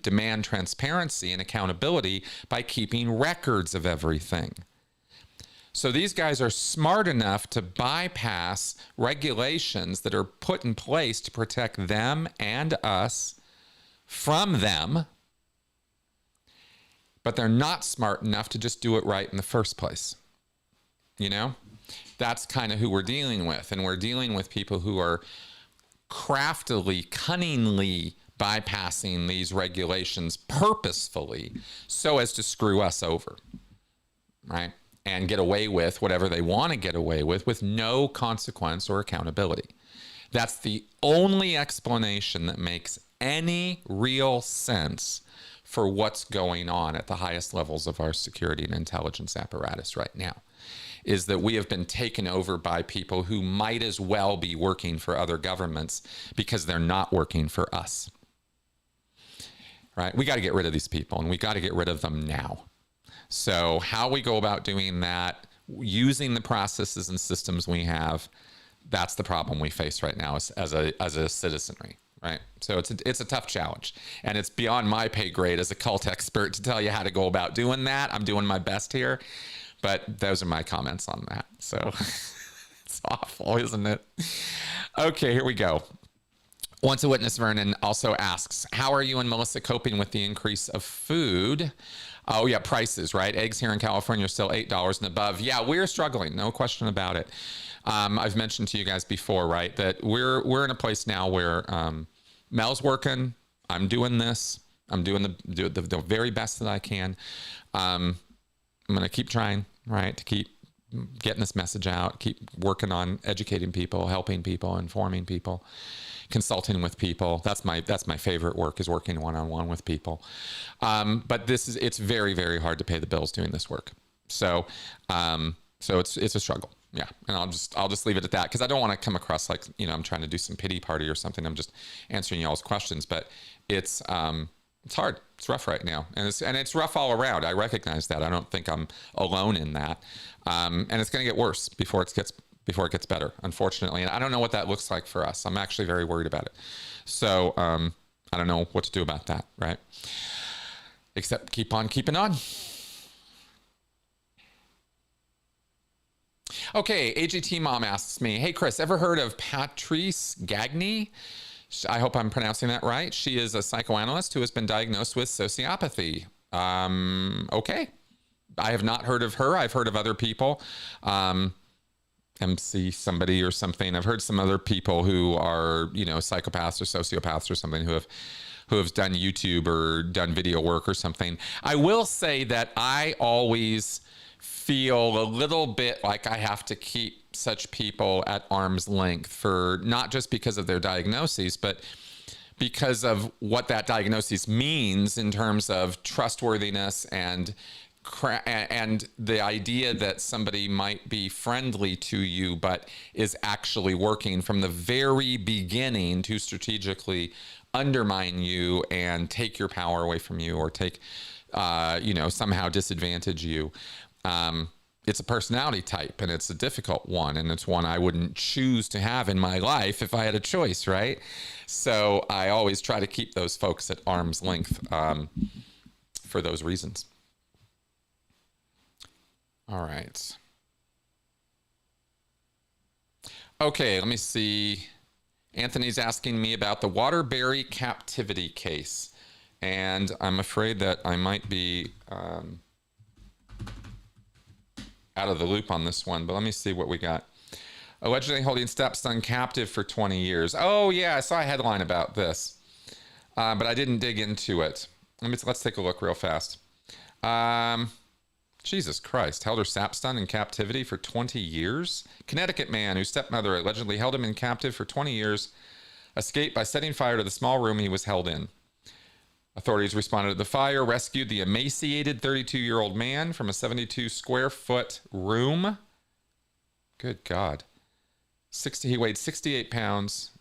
demand transparency and accountability by keeping records of everything. So these guys are smart enough to bypass regulations that are put in place to protect them and us from them, but they're not smart enough to just do it right in the first place. That's kind of who we're dealing with. And we're dealing with people who are craftily, cunningly bypassing these regulations purposefully so as to screw us over, right? And get away with whatever they want to get away with no consequence or accountability. That's the only explanation that makes any real sense for what's going on at the highest levels of our security and intelligence apparatus right now, is that we have been taken over by people who might as well be working for other governments because they're not working for us. Right? We got to get rid of these people, and we got to get rid of them now. So how we go about doing that, using the processes and systems we have, that's the problem we face right now as a citizenry. Right. So it's a tough challenge, and it's beyond my pay grade as a cult expert to tell you how to go about doing that. I'm doing my best here, but those are my comments on that. So it's awful, isn't it? Okay, here we go. Once a Witness Vernon also asks, how are you and Melissa coping with the increase of food? Oh yeah, prices, right? Eggs here in California are still $8 and above. Yeah, we're struggling, no question about it. I've mentioned to you guys before, right, that we're in a place now where Mel's working. I'm doing this. I'm doing the very best that I can. I'm going to keep trying, right, to keep getting this message out, keep working on educating people, helping people, informing people, consulting with people. That's my favorite work, is working one-on-one with people. But it's very, very hard to pay the bills doing this work. So it's a struggle. Yeah. And I'll just leave it at that, because I don't want to come across like, I'm trying to do some pity party or something. I'm just answering y'all's questions, but it's hard. It's rough right now. And it's rough all around. I recognize that. I don't think I'm alone in that. And it's going to get worse before it gets better, unfortunately. And I don't know what that looks like for us. I'm actually very worried about it. So I don't know what to do about that, right? Except keep on keeping on. Okay, AGT Mom asks me, hey, Chris, ever heard of Patric Gagne? I hope I'm pronouncing that right. She is a psychoanalyst who has been diagnosed with sociopathy. Okay. I have not heard of her. I've heard of other people. MC somebody or something. I've heard some other people who are, psychopaths or sociopaths or something who have done YouTube or done video work or something. I will say that I always feel a little bit like I have to keep such people at arm's length, for not just because of their diagnoses, but because of what that diagnosis means in terms of trustworthiness and the idea that somebody might be friendly to you, but is actually working from the very beginning to strategically undermine you and take your power away from you, or take, somehow disadvantage you. It's a personality type, and it's a difficult one, and it's one I wouldn't choose to have in my life if I had a choice, right? So I always try to keep those folks at arm's length for those reasons. All right. Okay, let me see. Anthony's asking me about the Waterbury captivity case, and I'm afraid that I might be out of the loop on this one, but let me see what we got. Allegedly holding stepson captive for 20 years. Oh, yeah, I saw a headline about this, but I didn't dig into it. Let's take a look real fast. Jesus Christ, held her stepson in captivity for 20 years? Connecticut man whose stepmother allegedly held him in captive for 20 years escaped by setting fire to the small room he was held in. Authorities responded to the fire, rescued the emaciated 32-year-old man from a 72-square-foot room. Good God. He weighed 68 pounds.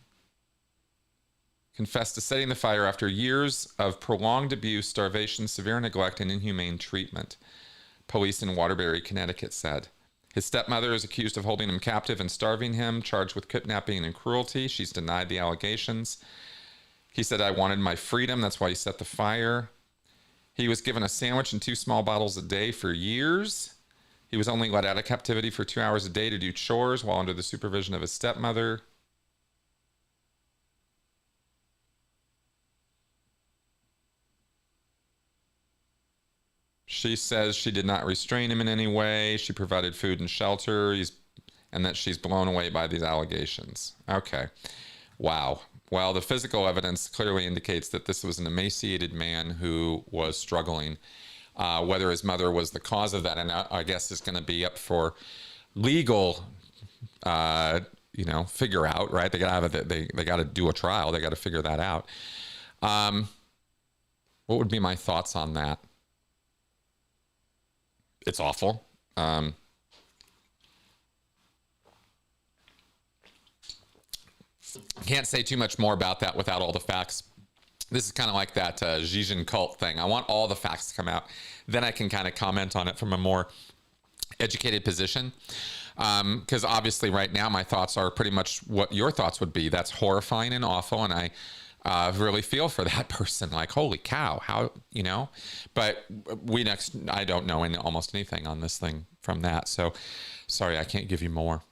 Confessed to setting the fire after years of prolonged abuse, starvation, severe neglect, and inhumane treatment. Police in Waterbury, Connecticut said. His stepmother is accused of holding him captive and starving him, charged with kidnapping and cruelty. She's denied the allegations. He said, I wanted my freedom. That's why he set the fire. He was given a sandwich and 2 small bottles a day for years. He was only let out of captivity for 2 hours a day to do chores while under the supervision of his stepmother. She says she did not restrain him in any way. She provided food and shelter, and that she's blown away by these allegations. Okay. Wow. Well, the physical evidence clearly indicates that this was an emaciated man who was struggling. Whether his mother was the cause of that, and I guess is going to be up for legal, figure out, right? They got to do a trial. They got to figure that out. What would be my thoughts on that? It's awful. Can't say too much more about that without all the facts. This is kind of like that Xenu cult thing. I want all the facts to come out. Then I can kind of comment on it from a more educated position. Because obviously right now my thoughts are pretty much what your thoughts would be. That's horrifying and awful. And I really feel for that person. Like, holy cow, how, but I don't know almost anything on this thing from that. So sorry, I can't give you more,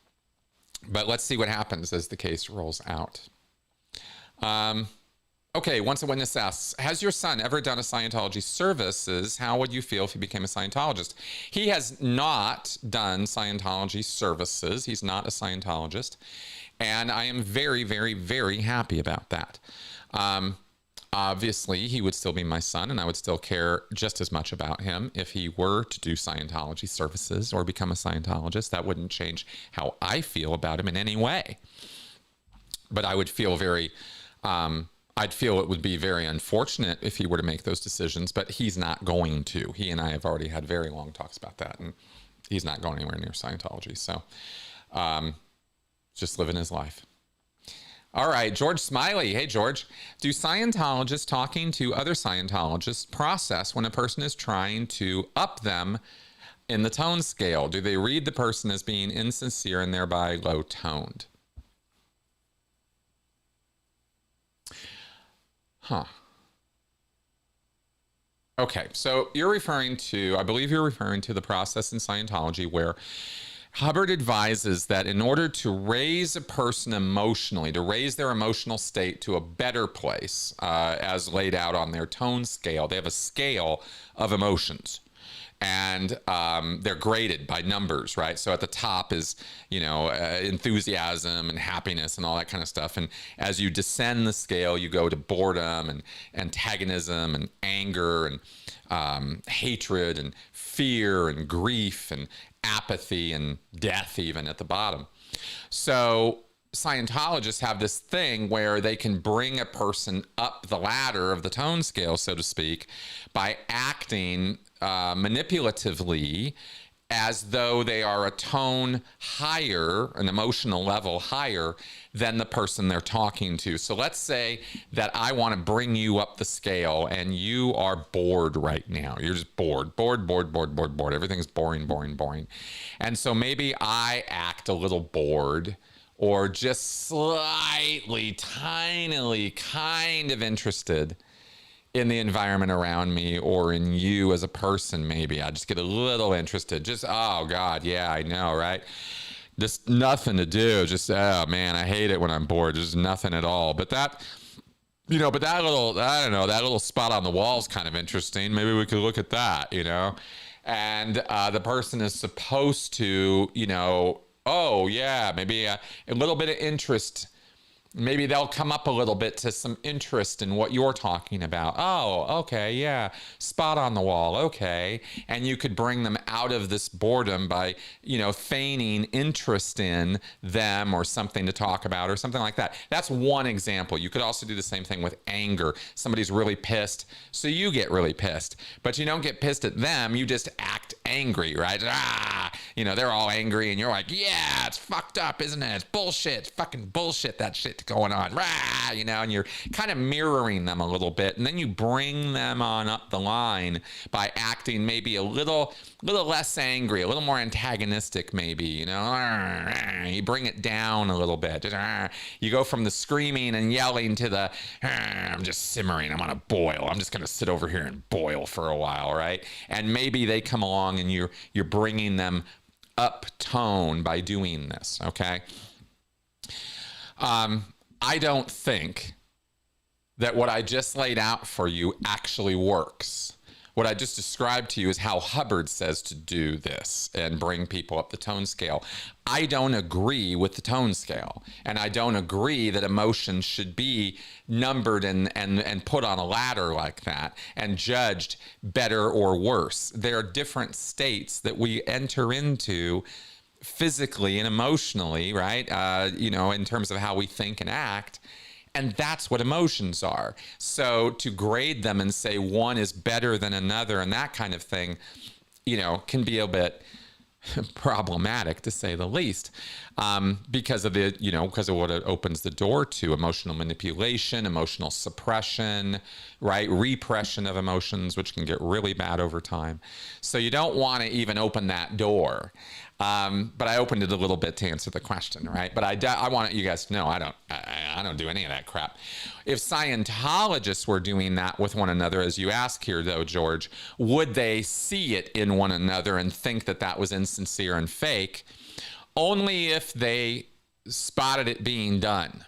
but let's see what happens as the case rolls out. Okay. Once a witness asks, has your son ever done a Scientology services? How would you feel if he became a Scientologist? He has not done Scientology services. He's not a Scientologist. And I am very, very, very happy about that. Obviously, he would still be my son, and I would still care just as much about him if he were to do Scientology services or become a Scientologist. That wouldn't change how I feel about him in any way. But I would feel I'd feel it would be very unfortunate if he were to make those decisions, but he's not going to. He and I have already had very long talks about that, and he's not going anywhere near Scientology. So, just living his life. All right, George Smiley. Hey, George. Do Scientologists talking to other Scientologists process when a person is trying to up them in the tone scale? Do they read the person as being insincere and thereby low-toned? Huh. Okay, so I believe you're referring to the process in Scientology where Hubbard advises that in order to raise a person emotionally, to raise their emotional state to a better place, as laid out on their tone scale, they have a scale of emotions. And they're graded by numbers, right? So at the top is, enthusiasm and happiness and all that kind of stuff. And as you descend the scale, you go to boredom and antagonism and anger and hatred and fear and grief and apathy and death even at the bottom. So Scientologists have this thing where they can bring a person up the ladder of the tone scale, so to speak, by acting manipulatively as though they are a tone higher, an emotional level higher than the person they're talking to. So let's say that I want to bring you up the scale and you are bored right now. You're just bored. Everything's boring. And so maybe I act a little bored or just slightly, tinily kind of interested in the environment around me or in you as a person. Maybe I just get a little interested. Just, oh God, yeah, I know, right? Just nothing to do. Just, oh man, I hate it when I'm bored. There's nothing at all. But that, but that little, I don't know, that little spot on the wall is kind of interesting. Maybe we could look at that, And the person is supposed to, oh yeah, maybe a little bit of interest. Maybe they'll come up a little bit to some interest in what you're talking about. Oh, okay, yeah, spot on the wall, okay. And you could bring them out of this boredom by, feigning interest in them or something to talk about or something like that. That's one example. You could also do the same thing with anger. Somebody's really pissed, so you get really pissed. But you don't get pissed at them, you just act angry, right? They're all angry and you're like, yeah, it's fucked up, isn't it? It's bullshit, it's fucking bullshit, that shit going on, and you're kind of mirroring them a little bit, and then you bring them on up the line by acting maybe a little less angry, a little more antagonistic, maybe, you bring it down a little bit. You go from the screaming and yelling to the, I'm just simmering, I'm on a boil, I'm just going to sit over here and boil for a while, right? And maybe they come along and you're bringing them up tone by doing this, okay? I don't think that what I just laid out for you actually works. What I just described to you is how Hubbard says to do this and bring people up the tone scale. I don't agree with the tone scale, and I don't agree that emotions should be numbered and put on a ladder like that and judged better or worse. There are different states that we enter into physically and emotionally, right? In terms of how we think and act. And that's what emotions are. So to grade them and say one is better than another and that kind of thing, can be a bit problematic, to say the least, because of what it opens the door to: emotional manipulation, emotional suppression, right? Repression of emotions, which can get really bad over time. So you don't want to even open that door. But I opened it a little bit to answer the question, right? But I want you guys to know I don't do any of that crap. If Scientologists were doing that with one another, as you ask here, though, George, would they see it in one another and think that that was insincere and fake? Only if they spotted it being done.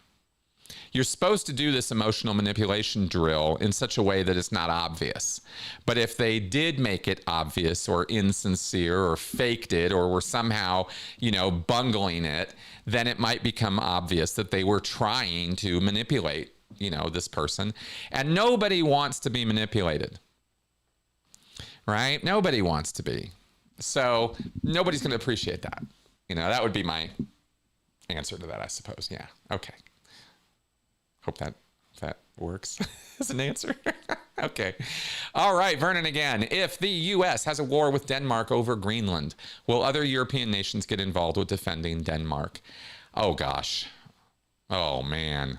You're supposed to do this emotional manipulation drill in such a way that it's not obvious. But if they did make it obvious or insincere or faked it or were somehow, bungling it, then it might become obvious that they were trying to manipulate, this person. And nobody wants to be manipulated, right? Nobody wants to be. So nobody's going to appreciate that. That would be my answer to that, I suppose. Yeah. Okay. Hope that works as an answer. Okay. All right, Vernon again. If the U.S. has a war with Denmark over Greenland, will other European nations get involved with defending Denmark? Oh, gosh. Oh, man.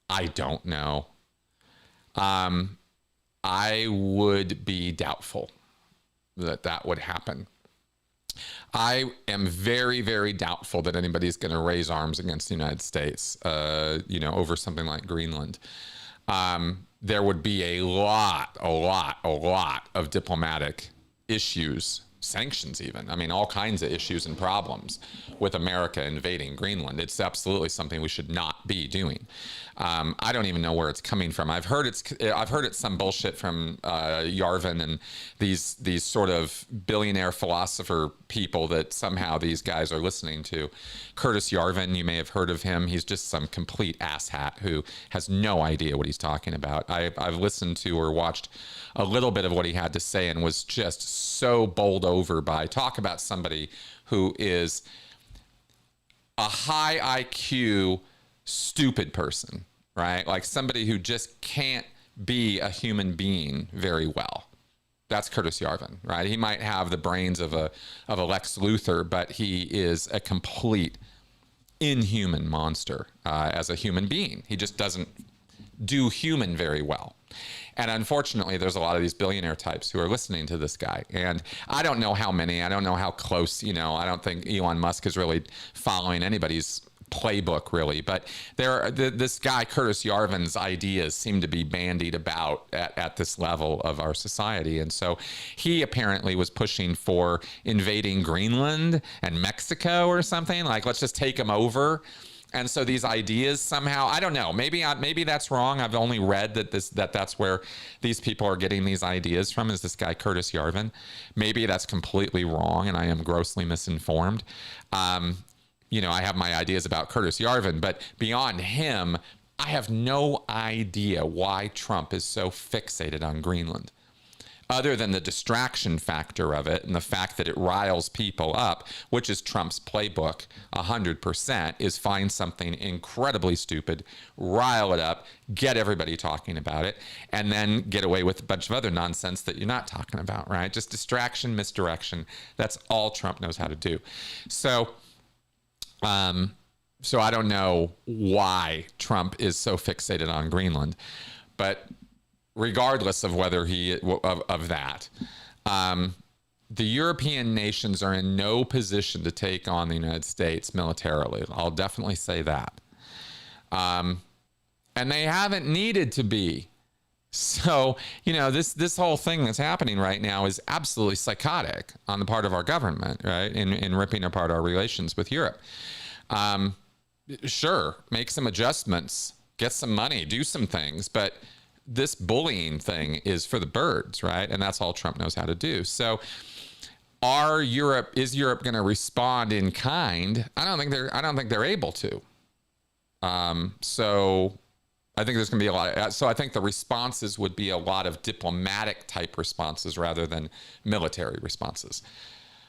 I don't know. I would be doubtful that would happen. I am very, very doubtful that anybody's going to raise arms against the United States, over something like Greenland. There would be a lot of diplomatic issues, sanctions even. I mean, all kinds of issues and problems with America invading Greenland. It's absolutely something we should not be doing. I don't even know where it's coming from. I've heard it's some bullshit from Yarvin and these sort of billionaire philosopher people that somehow these guys are listening to. Curtis Yarvin, you may have heard of him. He's just some complete asshat who has no idea what he's talking about. I've listened to or watched a little bit of what he had to say and was just so bowled over by. Talk about somebody who is a high IQ stupid person, right? Like somebody who just can't be a human being very well. That's Curtis Yarvin, right? He might have the brains of a Lex Luthor, but he is a complete inhuman monster as a human being. He just doesn't do human very well. And unfortunately, there's a lot of these billionaire types who are listening to this guy. And I don't know how many, I don't know how close, I don't think Elon Musk is really following anybody's playbook really, but this guy Curtis Yarvin's ideas seem to be bandied about at this level of our society, and so he apparently was pushing for invading Greenland and Mexico or something, like let's just take them over. And so these ideas somehow, I don't know, maybe that's wrong. I've only read that's where these people are getting these ideas from, is this guy Curtis Yarvin. Maybe that's completely wrong and I am grossly misinformed. I have my ideas about Curtis Yarvin, but beyond him, I have no idea why Trump is so fixated on Greenland, other than the distraction factor of it and the fact that it riles people up, which is Trump's playbook 100%, is find something incredibly stupid, rile it up, get everybody talking about it, and then get away with a bunch of other nonsense that you're not talking about, right? Just distraction, misdirection. That's all Trump knows how to do. So I don't know why Trump is so fixated on Greenland, but regardless of whether of that, the European nations are in no position to take on the United States militarily. I'll definitely say that. And they haven't needed to be. So, this whole thing that's happening right now is absolutely psychotic on the part of our government, right? In ripping apart our relations with Europe. Sure, make some adjustments, get some money, do some things, but this bullying thing is for the birds, right? And that's all Trump knows how to do. So is Europe going to respond in kind? I don't think they're able to. So I think there's going to be a lot. So I think the responses would be a lot of diplomatic type responses rather than military responses.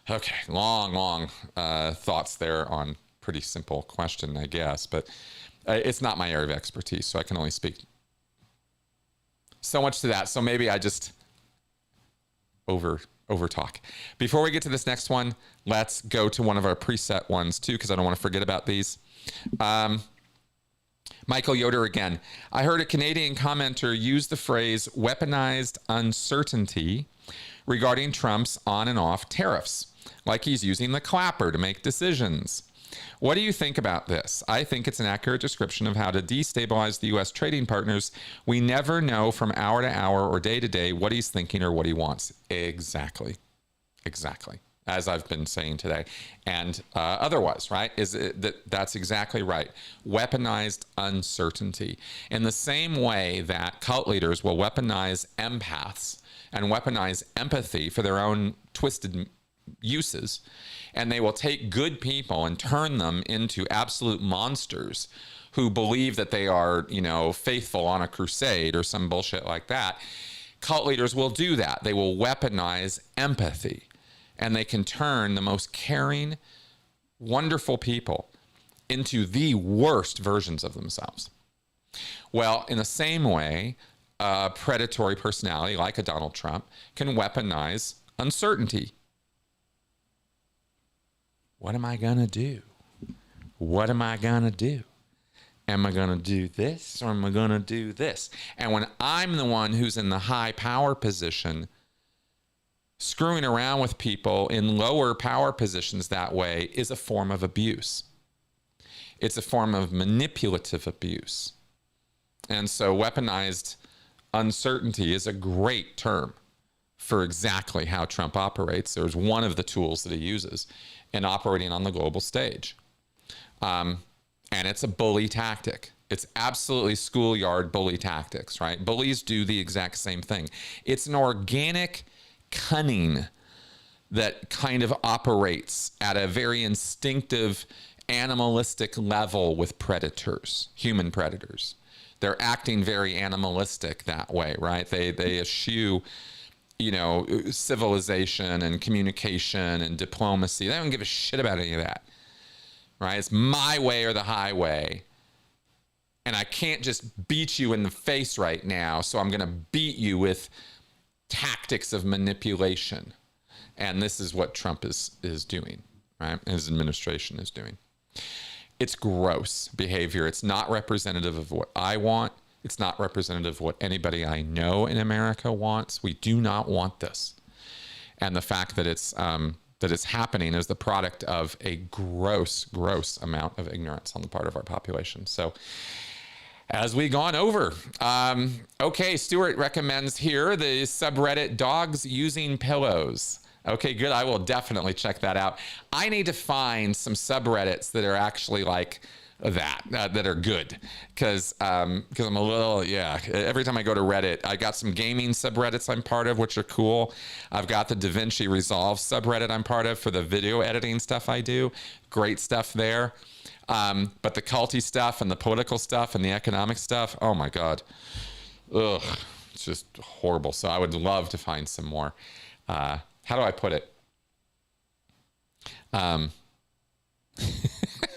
Okay, long thoughts there on pretty simple question, I guess, but it's not my area of expertise, so I can only speak so much to that. So maybe I just over talk. Before we get to this next one, let's go to one of our preset ones too, because I don't want to forget about these. Michael Yoder again. I heard a Canadian commenter use the phrase weaponized uncertainty regarding Trump's on and off tariffs, like he's using the clapper to make decisions. What do you think about this? I think it's an accurate description of how to destabilize the U.S. trading partners. We never know from hour to hour or day to day what he's thinking or what he wants. Exactly. As I've been saying today. And otherwise, right? That's exactly right. Weaponized uncertainty. In the same way that cult leaders will weaponize empaths and weaponize empathy for their own twisted uses, and they will take good people and turn them into absolute monsters who believe that they are, faithful on a crusade or some bullshit like that. Cult leaders will do that. They will weaponize empathy, and they can turn the most caring, wonderful people into the worst versions of themselves. Well, in the same way, a predatory personality like a Donald Trump can weaponize uncertainty. What am I going to do? What am I going to do? Am I going to do this or am I going to do this? And when I'm the one who's in the high power position, screwing around with people in lower power positions that way is a form of abuse. It's a form of manipulative abuse. And so weaponized uncertainty is a great term for exactly how Trump operates. There's one of the tools that he uses in operating on the global stage. And it's a bully tactic. It's absolutely schoolyard bully tactics, right? Bullies do the exact same thing. It's an organic cunning that kind of operates at a very instinctive, animalistic level with predators, human predators. They're acting very animalistic that way, right? They eschew civilization and communication and diplomacy. They don't give a shit about any of that, right? It's my way or the highway. And I can't just beat you in the face right now, so I'm going to beat you with tactics of manipulation. And this is what Trump is doing, right? His administration is doing. It's gross behavior. It's not representative of what I want. It's not representative of what anybody I know in America wants. We do not want this. And the fact that it's happening is the product of a gross amount of ignorance on the part of our population. So as we've gone over, okay, Stuart recommends here the subreddit Dogs Using Pillows. Okay, good. I will definitely check that out. I need to find some subreddits that are actually like that are good, because I'm a little, every time I go to Reddit, I got some gaming subreddits I'm part of, which are cool. I've got the DaVinci Resolve subreddit I'm part of for the video editing stuff I do. Great stuff there. But the culty stuff and the political stuff and the economic stuff, oh my God. Ugh, it's just horrible. So I would love to find some more. How do I put it?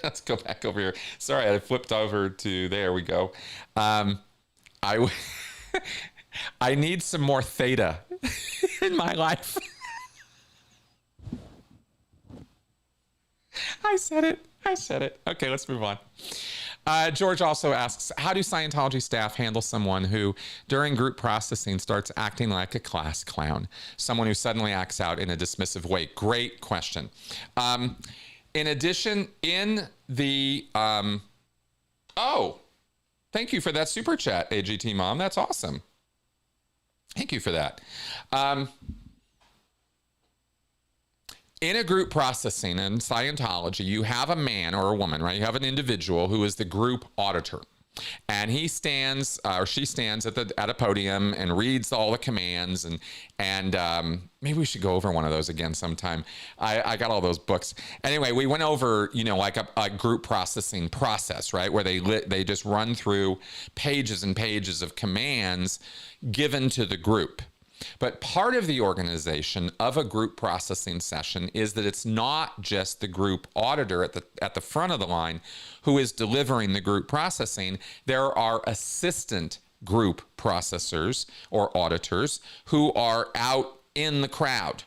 Let's go back over here. Sorry, I flipped over to, there we go. I need some more theta in my life. I said it. Okay, let's move on. George also asks, how do Scientology staff handle someone who, during group processing, starts acting like a class clown? Someone who suddenly acts out in a dismissive way. Great question. In addition, in the... oh, thank you for that super chat, AGT Mom. That's awesome. Thank you for that. In a group processing in Scientology, you have a man or a woman, right? You have an individual who is the group auditor. And he stands, or she stands at a podium and reads all the commands. And maybe we should go over one of those again sometime. I got all those books. Anyway, we went over, like a group processing process, right? Where they just run through pages and pages of commands given to the group. But part of the organization of a group processing session is that it's not just the group auditor at the front of the line who is delivering the group processing. There are assistant group processors or auditors who are out in the crowd.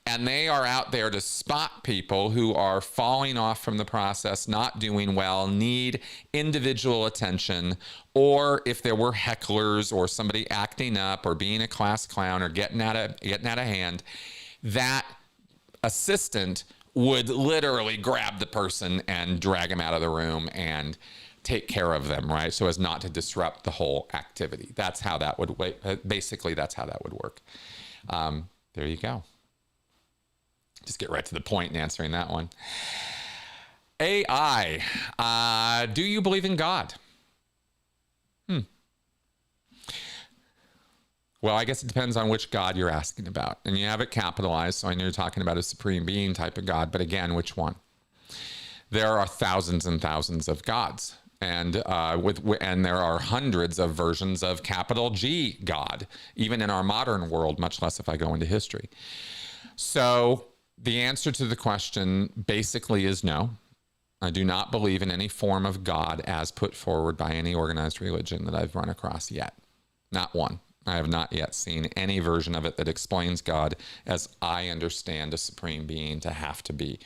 And they are out there to spot people who are falling off from the process, not doing well, need individual attention, or if there were hecklers or somebody acting up or being a class clown or getting out of hand, that assistant would literally grab the person and drag them out of the room and take care of them, right? So as not to disrupt the whole activity. That's how that would, basically that's how that would work. There you go. Just get right to the point in answering that one. AI, do you believe in God? Well, I guess it depends on which God you're asking about. And you have it capitalized, so I know you're talking about a supreme being type of God, but again, which one? There are thousands and thousands of gods. And there are hundreds of versions of capital G God, even in our modern world, much less if I go into history. So the answer to the question basically is no. I do not believe in any form of God as put forward by any organized religion that I've run across yet. Not one. I have not yet seen any version of it that explains God as I understand a supreme being to have to be.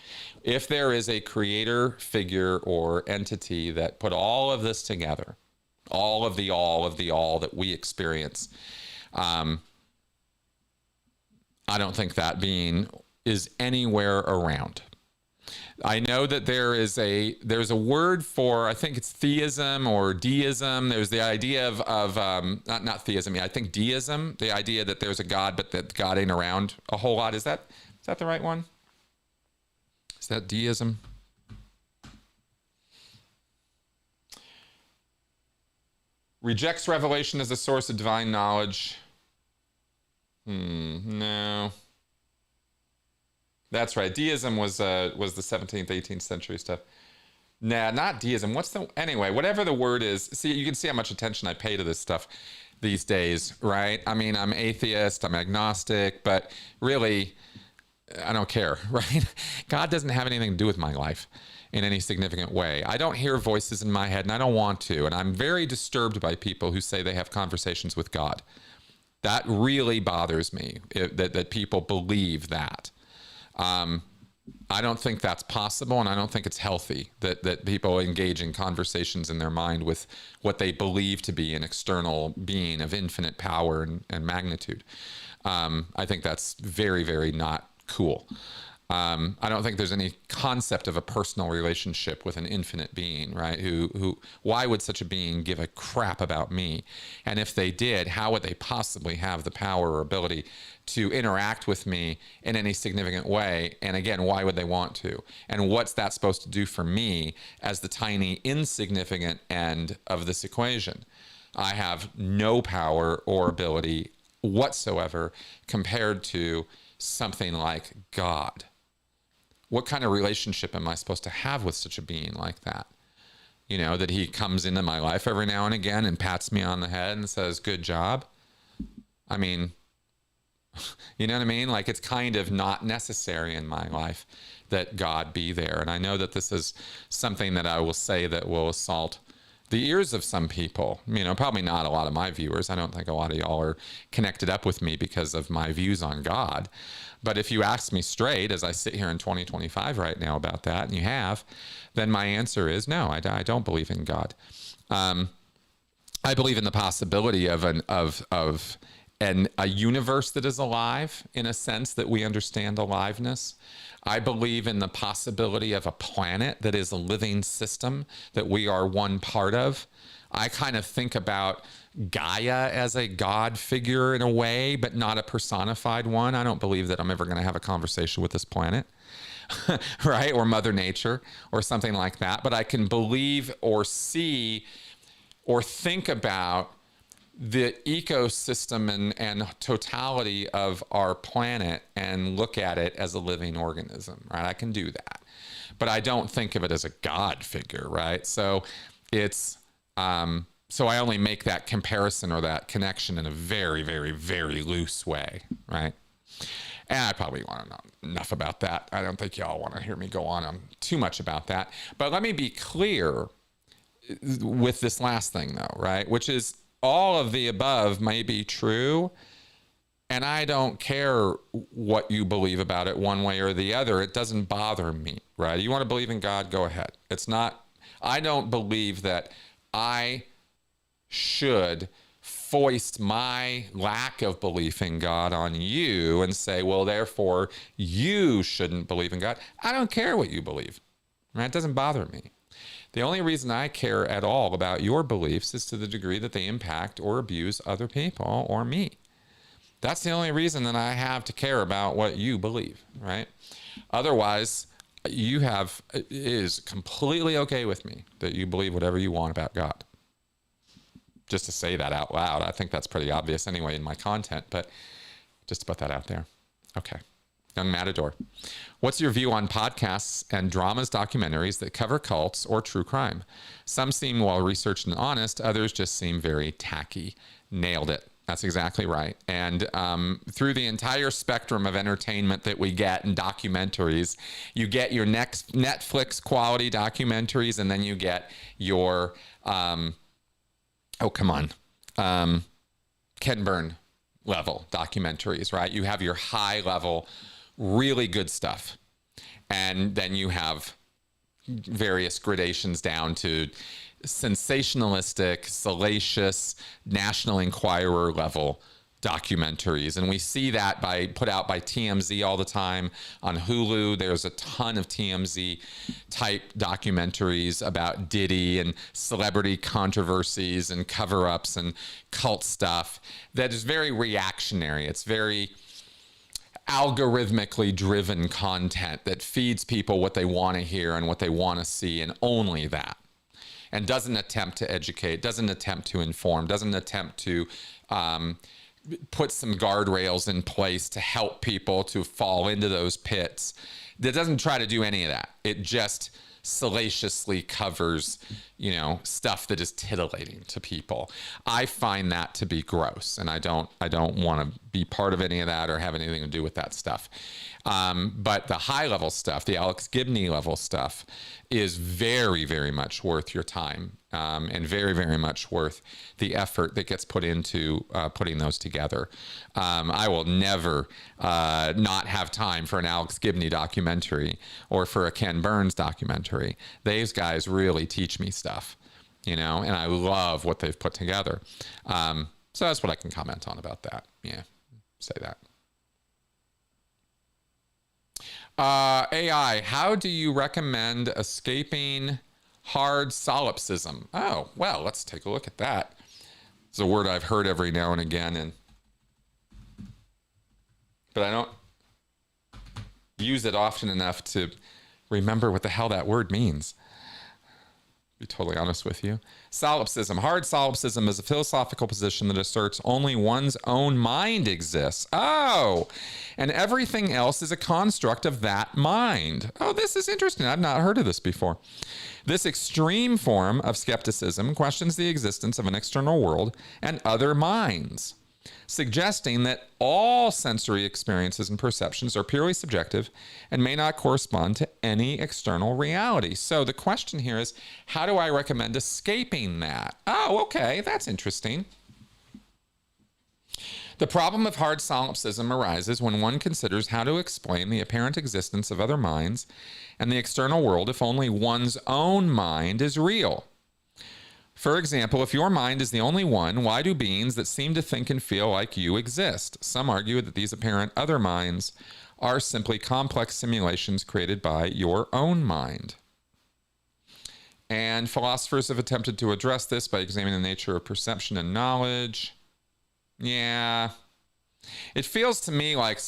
If there is a creator figure or entity that put all of this together, all of the all that we experience, I don't think that being is anywhere around. I know that there's a word for, I think it's theism or deism. There's the idea of not theism. I think deism, the idea that there's a God, but that God ain't around a whole lot. Is that the right one? Is that deism? Rejects revelation as a source of divine knowledge. No. That's right. Deism was the 17th, 18th century stuff. Nah, not deism. Anyway, whatever the word is. See, you can see how much attention I pay to this stuff these days, right? I mean, I'm atheist, I'm agnostic, but really, I don't care, right? God doesn't have anything to do with my life in any significant way. I don't hear voices in my head, and I don't want to. And I'm very disturbed by people who say they have conversations with God. That really bothers me, that people believe that. I don't think that's possible, and I don't think it's healthy that people engage in conversations in their mind with what they believe to be an external being of infinite power and magnitude. I think that's very, very not cool. I don't think there's any concept of a personal relationship with an infinite being, right? Why would such a being give a crap about me? And if they did, how would they possibly have the power or ability to interact with me in any significant way? And again, why would they want to? And what's that supposed to do for me as the tiny, insignificant end of this equation? I have no power or ability whatsoever compared to something like God. What kind of relationship am I supposed to have with such a being like that? You know, that he comes into my life every now and again and pats me on the head and says, good job. I mean, you know what I mean? Like, it's kind of not necessary in my life that God be there. And I know that this is something that I will say that will assault the ears of some people, you know, probably not a lot of my viewers. I don't think a lot of y'all are connected up with me because of my views on God. But if you ask me straight, as I sit here in 2025 right now about that, and you have, then my answer is no, I don't believe in God. I believe in the possibility of a universe that is alive, in a sense that we understand aliveness. I believe in the possibility of a planet that is a living system that we are one part of. I kind of think about Gaia as a God figure in a way, but not a personified one. I don't believe that I'm ever going to have a conversation with this planet, right? Or Mother Nature or something like that. But I can believe or see or think about the ecosystem and totality of our planet and look at it as a living organism, right? I can do that, but I don't think of it as a God figure, right? So it's, so I only make that comparison or that connection in a very, very, very loose way, right? And I probably want to know enough about that. I don't think y'all want to hear me go on too much about that. But let me be clear with this last thing, though, right? Which is, all of the above may be true, and I don't care what you believe about it one way or the other. It doesn't bother me, right? You want to believe in God, go ahead. It's not, I don't believe that I should foist my lack of belief in God on you and say, well, therefore, you shouldn't believe in God. I don't care what you believe, right? It doesn't bother me. The only reason I care at all about your beliefs is to the degree that they impact or abuse other people or me. That's the only reason that I have to care about what you believe, right? Otherwise, it is completely okay with me that you believe whatever you want about God. Just to say that out loud. I think that's pretty obvious anyway in my content, but just to put that out there. Okay. Young Matador. What's your view on podcasts and dramas, documentaries that cover cults or true crime? Some seem well-researched and honest. Others just seem very tacky. Nailed it. That's exactly right. And through the entire spectrum of entertainment that we get in documentaries, you get your next Netflix quality documentaries, and then you get your, Ken Burn level documentaries, right? You have your high level, really good stuff. And then you have various gradations down to sensationalistic, salacious, National Enquirer level documentaries. And we see that put out by TMZ all the time. On Hulu, there's a ton of TMZ type documentaries about Diddy and celebrity controversies and cover-ups and cult stuff that is very reactionary. It's very algorithmically driven content that feeds people what they want to hear and what they want to see, and only that. And doesn't attempt to educate, doesn't attempt to inform, doesn't attempt to put some guardrails in place to help people to fall into those pits. It doesn't try to do any of that. It just salaciously covers, stuff that is titillating to people. I find that to be gross, and I don't want to be part of any of that or have anything to do with that stuff. But the high level stuff, the Alex Gibney level stuff, is very, very much worth your time, and very, very much worth the effort that gets put into putting those together. I will never not have time for an Alex Gibney documentary or for a Ken Burns documentary. These guys really teach me stuff, and I love what they've put together. So that's what I can comment on about that. Yeah, say that. AI, how do you recommend escaping hard solipsism? Oh, well, let's take a look at that. It's a word I've heard every now and again, but I don't use it often enough to remember what the hell that word means. Be totally honest with you. Solipsism. Hard solipsism is a philosophical position that asserts only one's own mind exists. Oh, and everything else is a construct of that mind. Oh, this is interesting. I've not heard of this before. This extreme form of skepticism questions the existence of an external world and other minds, suggesting that all sensory experiences and perceptions are purely subjective and may not correspond to any external reality. So the question here is, how do I recommend escaping that? Oh, okay, that's interesting. The problem of hard solipsism arises when one considers how to explain the apparent existence of other minds and the external world if only one's own mind is real. For example, if your mind is the only one, why do beings that seem to think and feel like you exist? Some argue that these apparent other minds are simply complex simulations created by your own mind. And philosophers have attempted to address this by examining the nature of perception and knowledge. Yeah. It feels to me like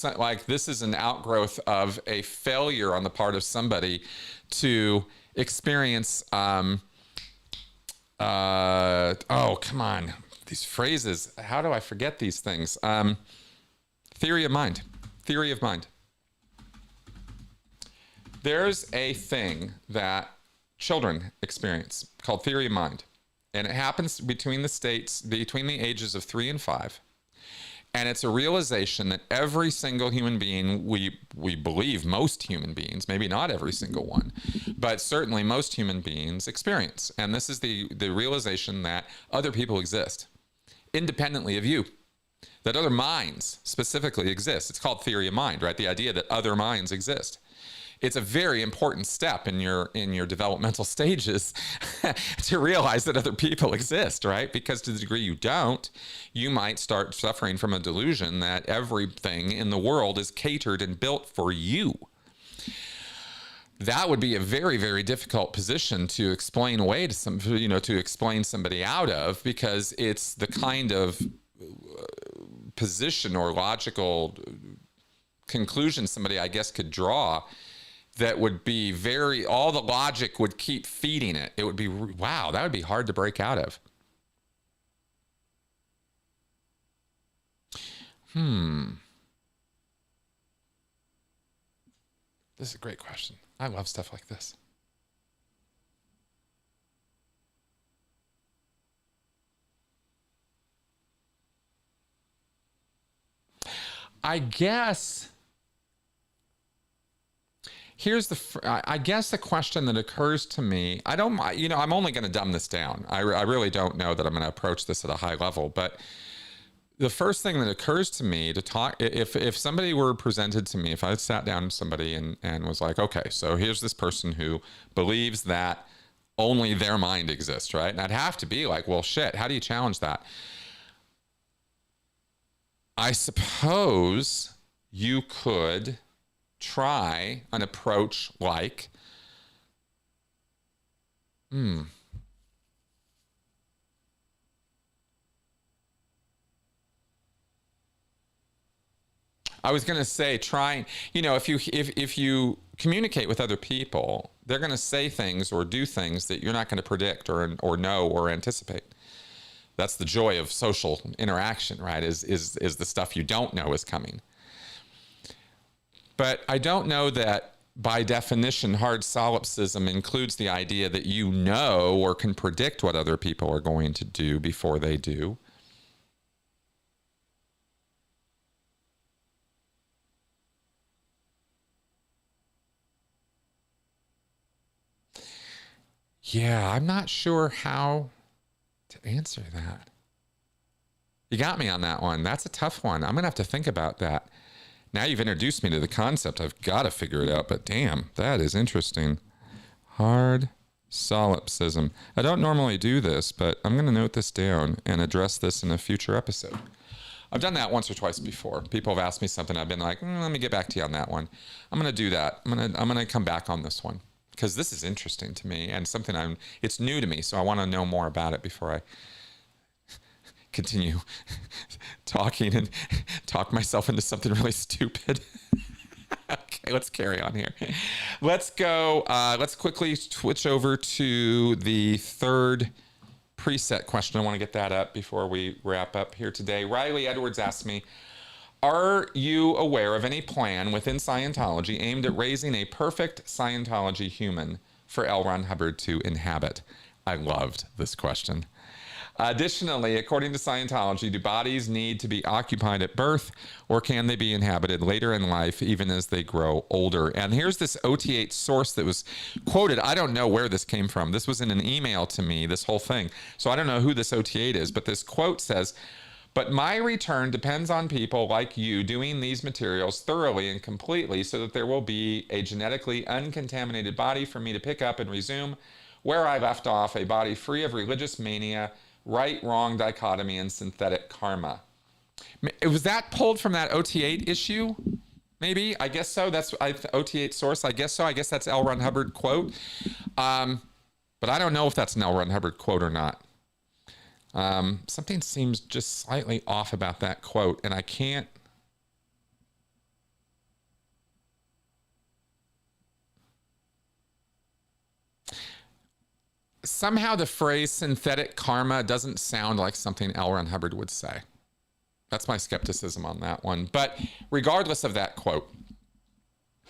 this is an outgrowth of a failure on the part of somebody to experience... oh, come on. These phrases. How do I forget these things? Theory of mind. Theory of mind. There's a thing that children experience called theory of mind. And it happens between the ages of 3 and 5. And it's a realization that every single human being, we believe most human beings, maybe not every single one, but certainly most human beings experience. And this is the realization that other people exist independently of you, that other minds specifically exist. It's called theory of mind, right? The idea that other minds exist. It's a very important step in your developmental stages to realize that other people exist, right? Because to the degree you don't, you might start suffering from a delusion that everything in the world is catered and built for you. That would be a very, very difficult position to explain away to explain somebody out of, because it's the kind of position or logical conclusion somebody, I guess, could draw that would be all the logic would keep feeding it. It would be, wow, that would be hard to break out of. This is a great question. I love stuff like this. I guess... I guess the question that occurs to me, I'm only going to dumb this down. I really don't know that I'm going to approach this at a high level, but the first thing that occurs to me to talk, if somebody were presented to me, if I sat down with somebody and was like, okay, so here's this person who believes that only their mind exists, right? And I'd have to be like, well, shit, how do you challenge that? I suppose you could try an approach like, I was going to say, trying, if you communicate with other people, they're going to say things or do things that you're not going to predict or know or anticipate. That's the joy of social interaction, right? Is the stuff you don't know is coming. But I don't know that by definition, hard solipsism includes the idea that you know or can predict what other people are going to do before they do. Yeah, I'm not sure how to answer that. You got me on that one. That's a tough one. I'm going to have to think about that. Now you've introduced me to the concept. I've got to figure it out, but damn, that is interesting. Hard solipsism. I don't normally do this, but I'm going to note this down and address this in a future episode. I've done that once or twice before. People have asked me something. I've been like, let me get back to you on that one. I'm going to do that. I'm going to come back on this one because this is interesting to me and something it's new to me. So I want to know more about it before I continue talking and talk myself into something really stupid. Okay, let's carry on here. Let's go. Let's quickly switch over to the third preset question. I want to get that up before we wrap up here today. Riley Edwards asked me, are you aware of any plan within Scientology aimed at raising a perfect Scientology human for L. Ron Hubbard to inhabit? I loved this question. Additionally, according to Scientology, do bodies need to be occupied at birth, or can they be inhabited later in life, even as they grow older? And here's this OT8 source that was quoted. I don't know where this came from. This was in an email to me, this whole thing. So I don't know who this OT8 is, but this quote says, "But my return depends on people like you doing these materials thoroughly and completely so that there will be a genetically uncontaminated body for me to pick up and resume where I left off, a body free of religious mania, right-wrong dichotomy, and synthetic karma." Was that pulled from that OT8 issue? Maybe. I guess so. That's OT8 source. I guess so. I guess that's L. Ron Hubbard quote. But I don't know if that's an L. Ron Hubbard quote or not. Something seems just slightly off about that quote, and I can't. Somehow the phrase synthetic karma doesn't sound like something L. Ron Hubbard would say. That's my skepticism on that one. But regardless of that quote,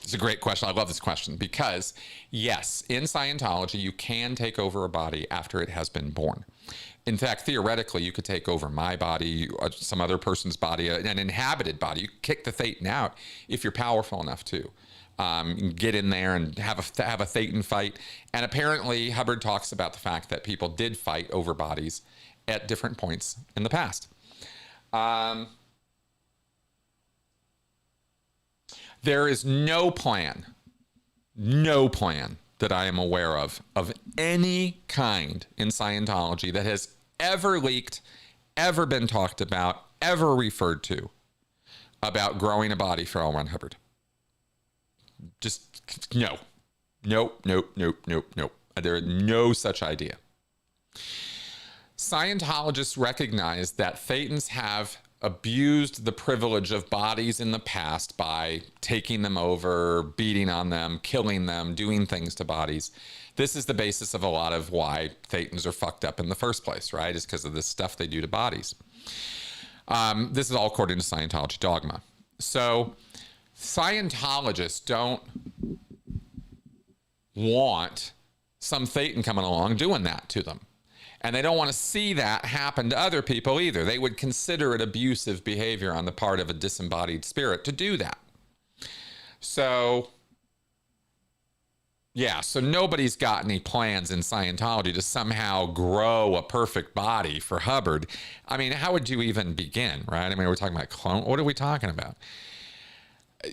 it's a great question. I love this question because, yes, in Scientology, you can take over a body after it has been born. In fact, theoretically, you could take over my body, some other person's body, an inhabited body. You kick the Thetan out if you're powerful enough to. Get in there and have a Thetan fight. And apparently, Hubbard talks about the fact that people did fight over bodies at different points in the past. There is no plan that I am aware of any kind in Scientology that has ever leaked, ever been talked about, ever referred to about growing a body for L. Ron Hubbard. Just no. Nope. There is no such idea. Scientologists recognize that Thetans have abused the privilege of bodies in the past by taking them over, beating on them, killing them, doing things to bodies. This is the basis of a lot of why Thetans are fucked up in the first place, right? Is because of this stuff they do to bodies. This is all according to Scientology dogma. So Scientologists don't want some Thetan coming along doing that to them. And they don't want to see that happen to other people either. They would consider it abusive behavior on the part of a disembodied spirit to do that. So, yeah, so nobody's got any plans in Scientology to somehow grow a perfect body for Hubbard. I mean, how would you even begin, right? I mean, we're talking about clone. What are we talking about?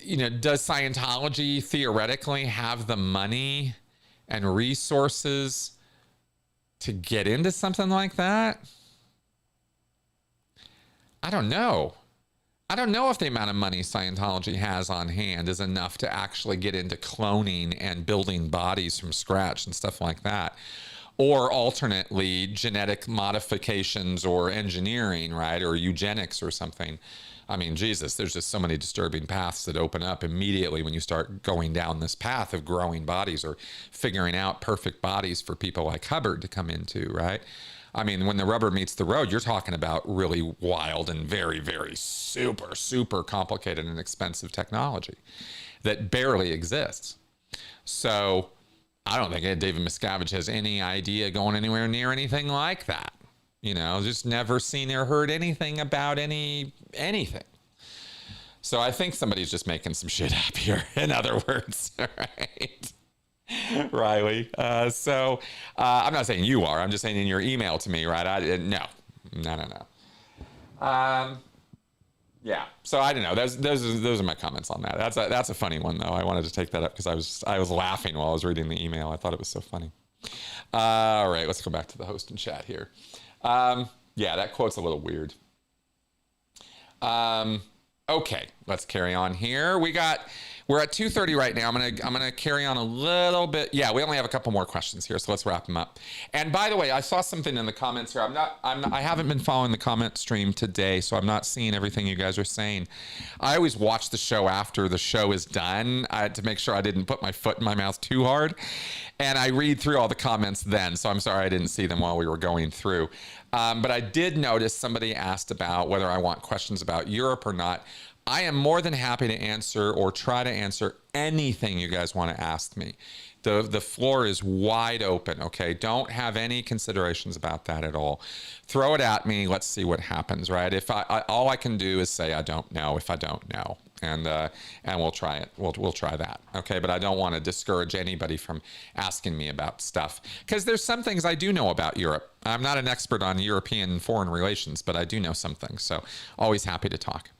You know, does Scientology theoretically have the money and resources to get into something like that? I don't know. I don't know if the amount of money Scientology has on hand is enough to actually get into cloning and building bodies from scratch and stuff like that. Or alternately, genetic modifications or engineering, right? Or eugenics or something. I mean, Jesus, there's just so many disturbing paths that open up immediately when you start going down this path of growing bodies or figuring out perfect bodies for people like Hubbard to come into, right? I mean, when the rubber meets the road, you're talking about really wild and very, very super, super complicated and expensive technology that barely exists. So I don't think David Miscavige has any idea going anywhere near anything like that. You know, just never seen or heard anything about anything. So I think somebody's just making some shit up here, in other words, right? Riley. So I'm not saying you are. I'm just saying in your email to me, right? No. Yeah. So I don't know. Those are my comments on that. That's a funny one, though. I wanted to take that up because I was laughing while I was reading the email. I thought it was so funny. All right. Let's go back to the host and chat here. Yeah, that quote's a little weird. Okay, let's carry on here. We're at 2:30 right now. I'm gonna carry on a little bit. Yeah, we only have a couple more questions here, so let's wrap them up. And by the way, I saw something in the comments here. I haven't been following the comment stream today, so I'm not seeing everything you guys are saying. I always watch the show after the show is done to make sure I didn't put my foot in my mouth too hard. And I read through all the comments then, so I'm sorry I didn't see them while we were going through. But I did notice somebody asked about whether I want questions about Europe or not. I am more than happy to answer or try to answer anything you guys want to ask me. The floor is wide open, okay? Don't have any considerations about that at all. Throw it at me. Let's see what happens, right? If all I can do is say I don't know if I don't know, and we'll try it. We'll try that, okay? But I don't want to discourage anybody from asking me about stuff, because there's some things I do know about Europe. I'm not an expert on European foreign relations, but I do know some things, so always happy to talk.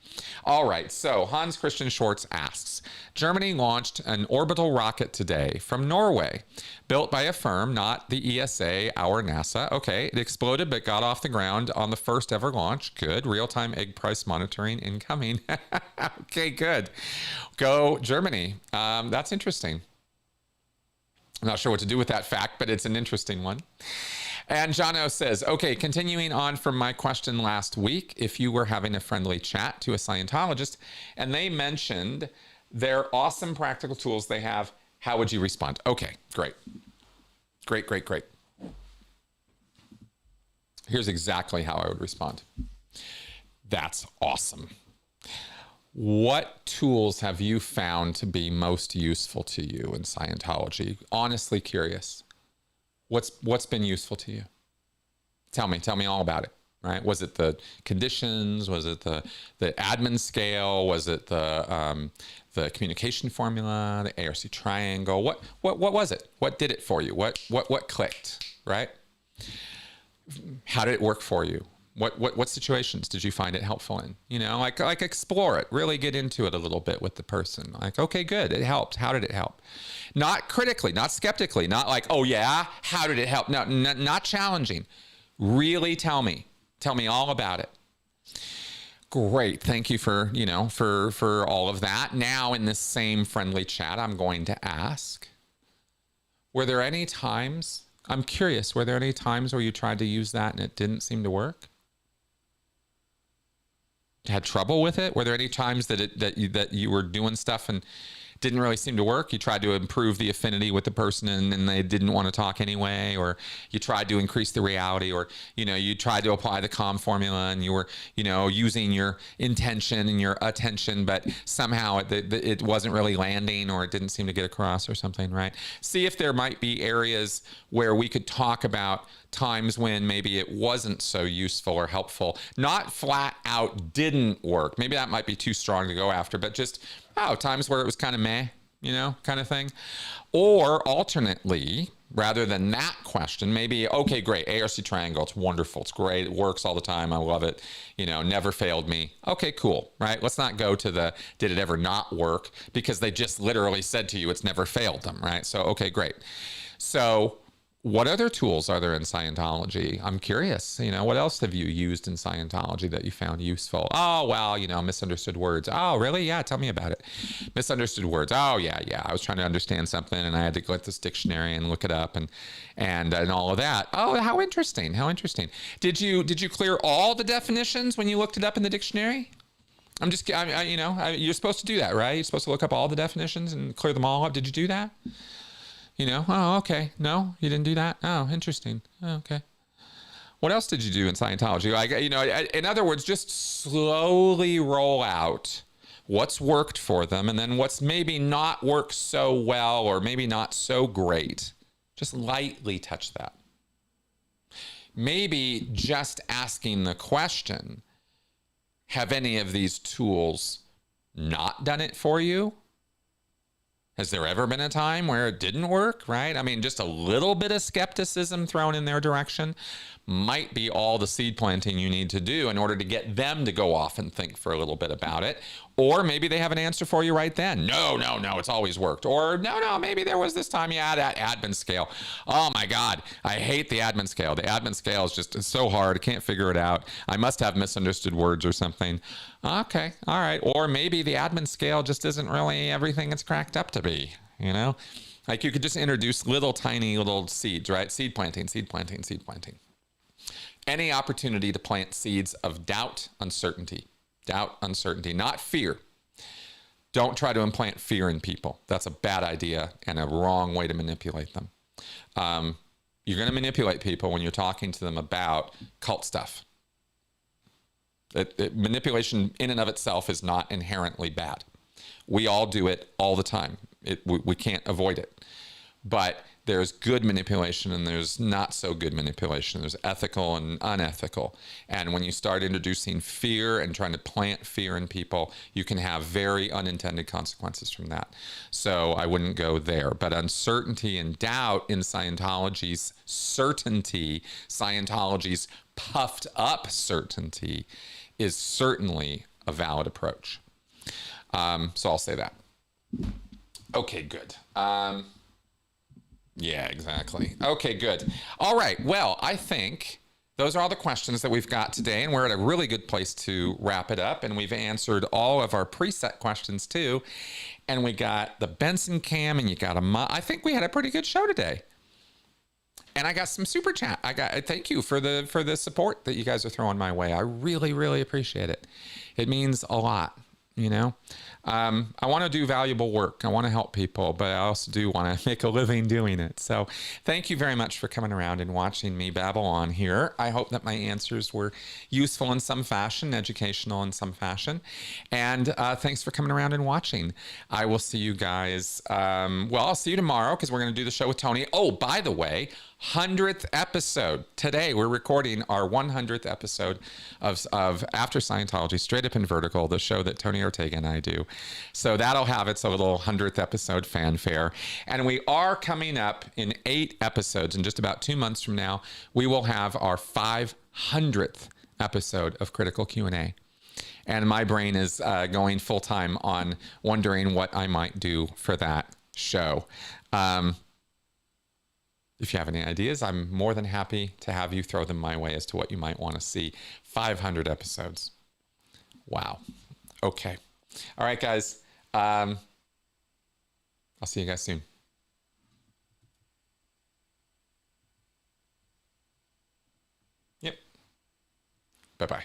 All right, so Hans Christian Schwartz asks, Germany launched an orbital rocket today from Norway, built by a firm, not the ESA, our NASA. Okay, it exploded but got off the ground on the first ever launch. Good. Real-time egg price monitoring incoming. Okay, good. Go Germany. That's interesting. I'm not sure what to do with that fact, but it's an interesting one. And Jono says, okay, continuing on from my question last week, if you were having a friendly chat to a Scientologist and they mentioned their awesome practical tools they have, how would you respond? Okay, great. Great. Here's exactly how I would respond. That's awesome. What tools have you found to be most useful to you in Scientology? Honestly curious. What's been useful to you? Tell me all about it, right? Was it the conditions? Was it the admin scale? Was it the communication formula, the ARC triangle? What was it? What did it for you? What clicked, right? How did it work for you? What situations did you find it helpful in? You know, like explore it, really get into it a little bit with the person. Like, okay, good, it helped. How did it help? Not critically, not skeptically, not like, oh yeah, how did it help? No, not challenging. Really tell me all about it. Great, thank you for all of that. Now in this same friendly chat, I'm going to ask, were there any times, I'm curious, were there any times where you tried to use that and it didn't seem to work? Had trouble with it? Were there any times that you were doing stuff and didn't really seem to work? You tried to improve the affinity with the person and they didn't want to talk anyway, or you tried to increase the reality, or you tried to apply the calm formula and you were using your intention and your attention, but somehow it wasn't really landing, or it didn't seem to get across or something, right? See if there might be areas where we could talk about times when maybe it wasn't so useful or helpful. Not flat out didn't work. Maybe that might be too strong to go after, but just times where it was kind of meh, kind of thing. Or alternately, rather than that question, maybe, okay, great, ARC triangle, it's wonderful, it's great, it works all the time, I love it, never failed me. Okay, cool, right? Let's not go to the, did it ever not work? Because they just literally said to you, it's never failed them, right? So, okay, great. So, what other tools are there in Scientology? I'm curious, what else have you used in Scientology that you found useful? Oh, well, misunderstood words. Oh, really? Yeah, tell me about it. Misunderstood words. Oh, yeah. I was trying to understand something and I had to go at this dictionary and look it up and all of that. Oh, how interesting. Did you clear all the definitions when you looked it up in the dictionary? You're supposed to do that, right? You're supposed to look up all the definitions and clear them all up. Did you do that? Oh, okay. No, you didn't do that? Oh, interesting. Oh, okay. What else did you do in Scientology? Like, in other words, just slowly roll out what's worked for them and then what's maybe not worked so well or maybe not so great. Just lightly touch that. Maybe just asking the question, have any of these tools not done it for you? Has there ever been a time where it didn't work, right? I mean, just a little bit of skepticism thrown in their direction might be all the seed planting you need to do in order to get them to go off and think for a little bit about it. Or maybe they have an answer for you right then. No, it's always worked. Or no, maybe there was this time, yeah, that admin scale. Oh my God, I hate the admin scale. The admin scale is just so hard. I can't figure it out. I must have misunderstood words or something. Okay, all right. Or maybe the admin scale just isn't really everything it's cracked up to be, you know? Like you could just introduce little tiny little seeds, right? Seed planting, seed planting, seed planting. Any opportunity to plant seeds of doubt, uncertainty. Doubt, uncertainty, not fear. Don't try to implant fear in people. That's a bad idea and a wrong way to manipulate them. You're going to manipulate people when you're talking to them about cult stuff. Manipulation in and of itself is not inherently bad. We all do it all the time. We can't avoid it. But there's good manipulation and there's not so good manipulation. There's ethical and unethical. And when you start introducing fear and trying to plant fear in people, you can have very unintended consequences from that. So I wouldn't go there. But uncertainty and doubt in Scientology's certainty, Scientology's puffed up certainty, is certainly a valid approach. So I'll say that. Okay, good. Yeah, exactly. Okay, good. All right. Well, I think those are all the questions that we've got today, and we're at a really good place to wrap it up. And we've answered all of our preset questions too. And we got the Benson cam, and you got I think we had a pretty good show today. And I got some super chat. Thank you for the support that you guys are throwing my way. I really, really appreciate it. It means a lot. You know, I want to do valuable work. I want to help people, but I also do want to make a living doing it. So thank you very much for coming around and watching me babble on here. I hope that my answers were useful in some fashion, educational in some fashion. And thanks for coming around and watching. I will see you guys. I'll see you tomorrow because we're going to do the show with Tony. Oh, by the way, 100th episode. Today we're recording our 100th episode of After Scientology, Straight Up and Vertical, the show that Tony Ortega and I do. So that'll have its little 100th episode fanfare. And we are coming up in 8 episodes. In just about 2 months from now, we will have our 500th episode of Critical Q&A. And my brain is going full time on wondering what I might do for that show. If you have any ideas, I'm more than happy to have you throw them my way as to what you might want to see. 500 episodes. Wow. Okay. All right, guys. I'll see you guys soon. Yep. Bye-bye.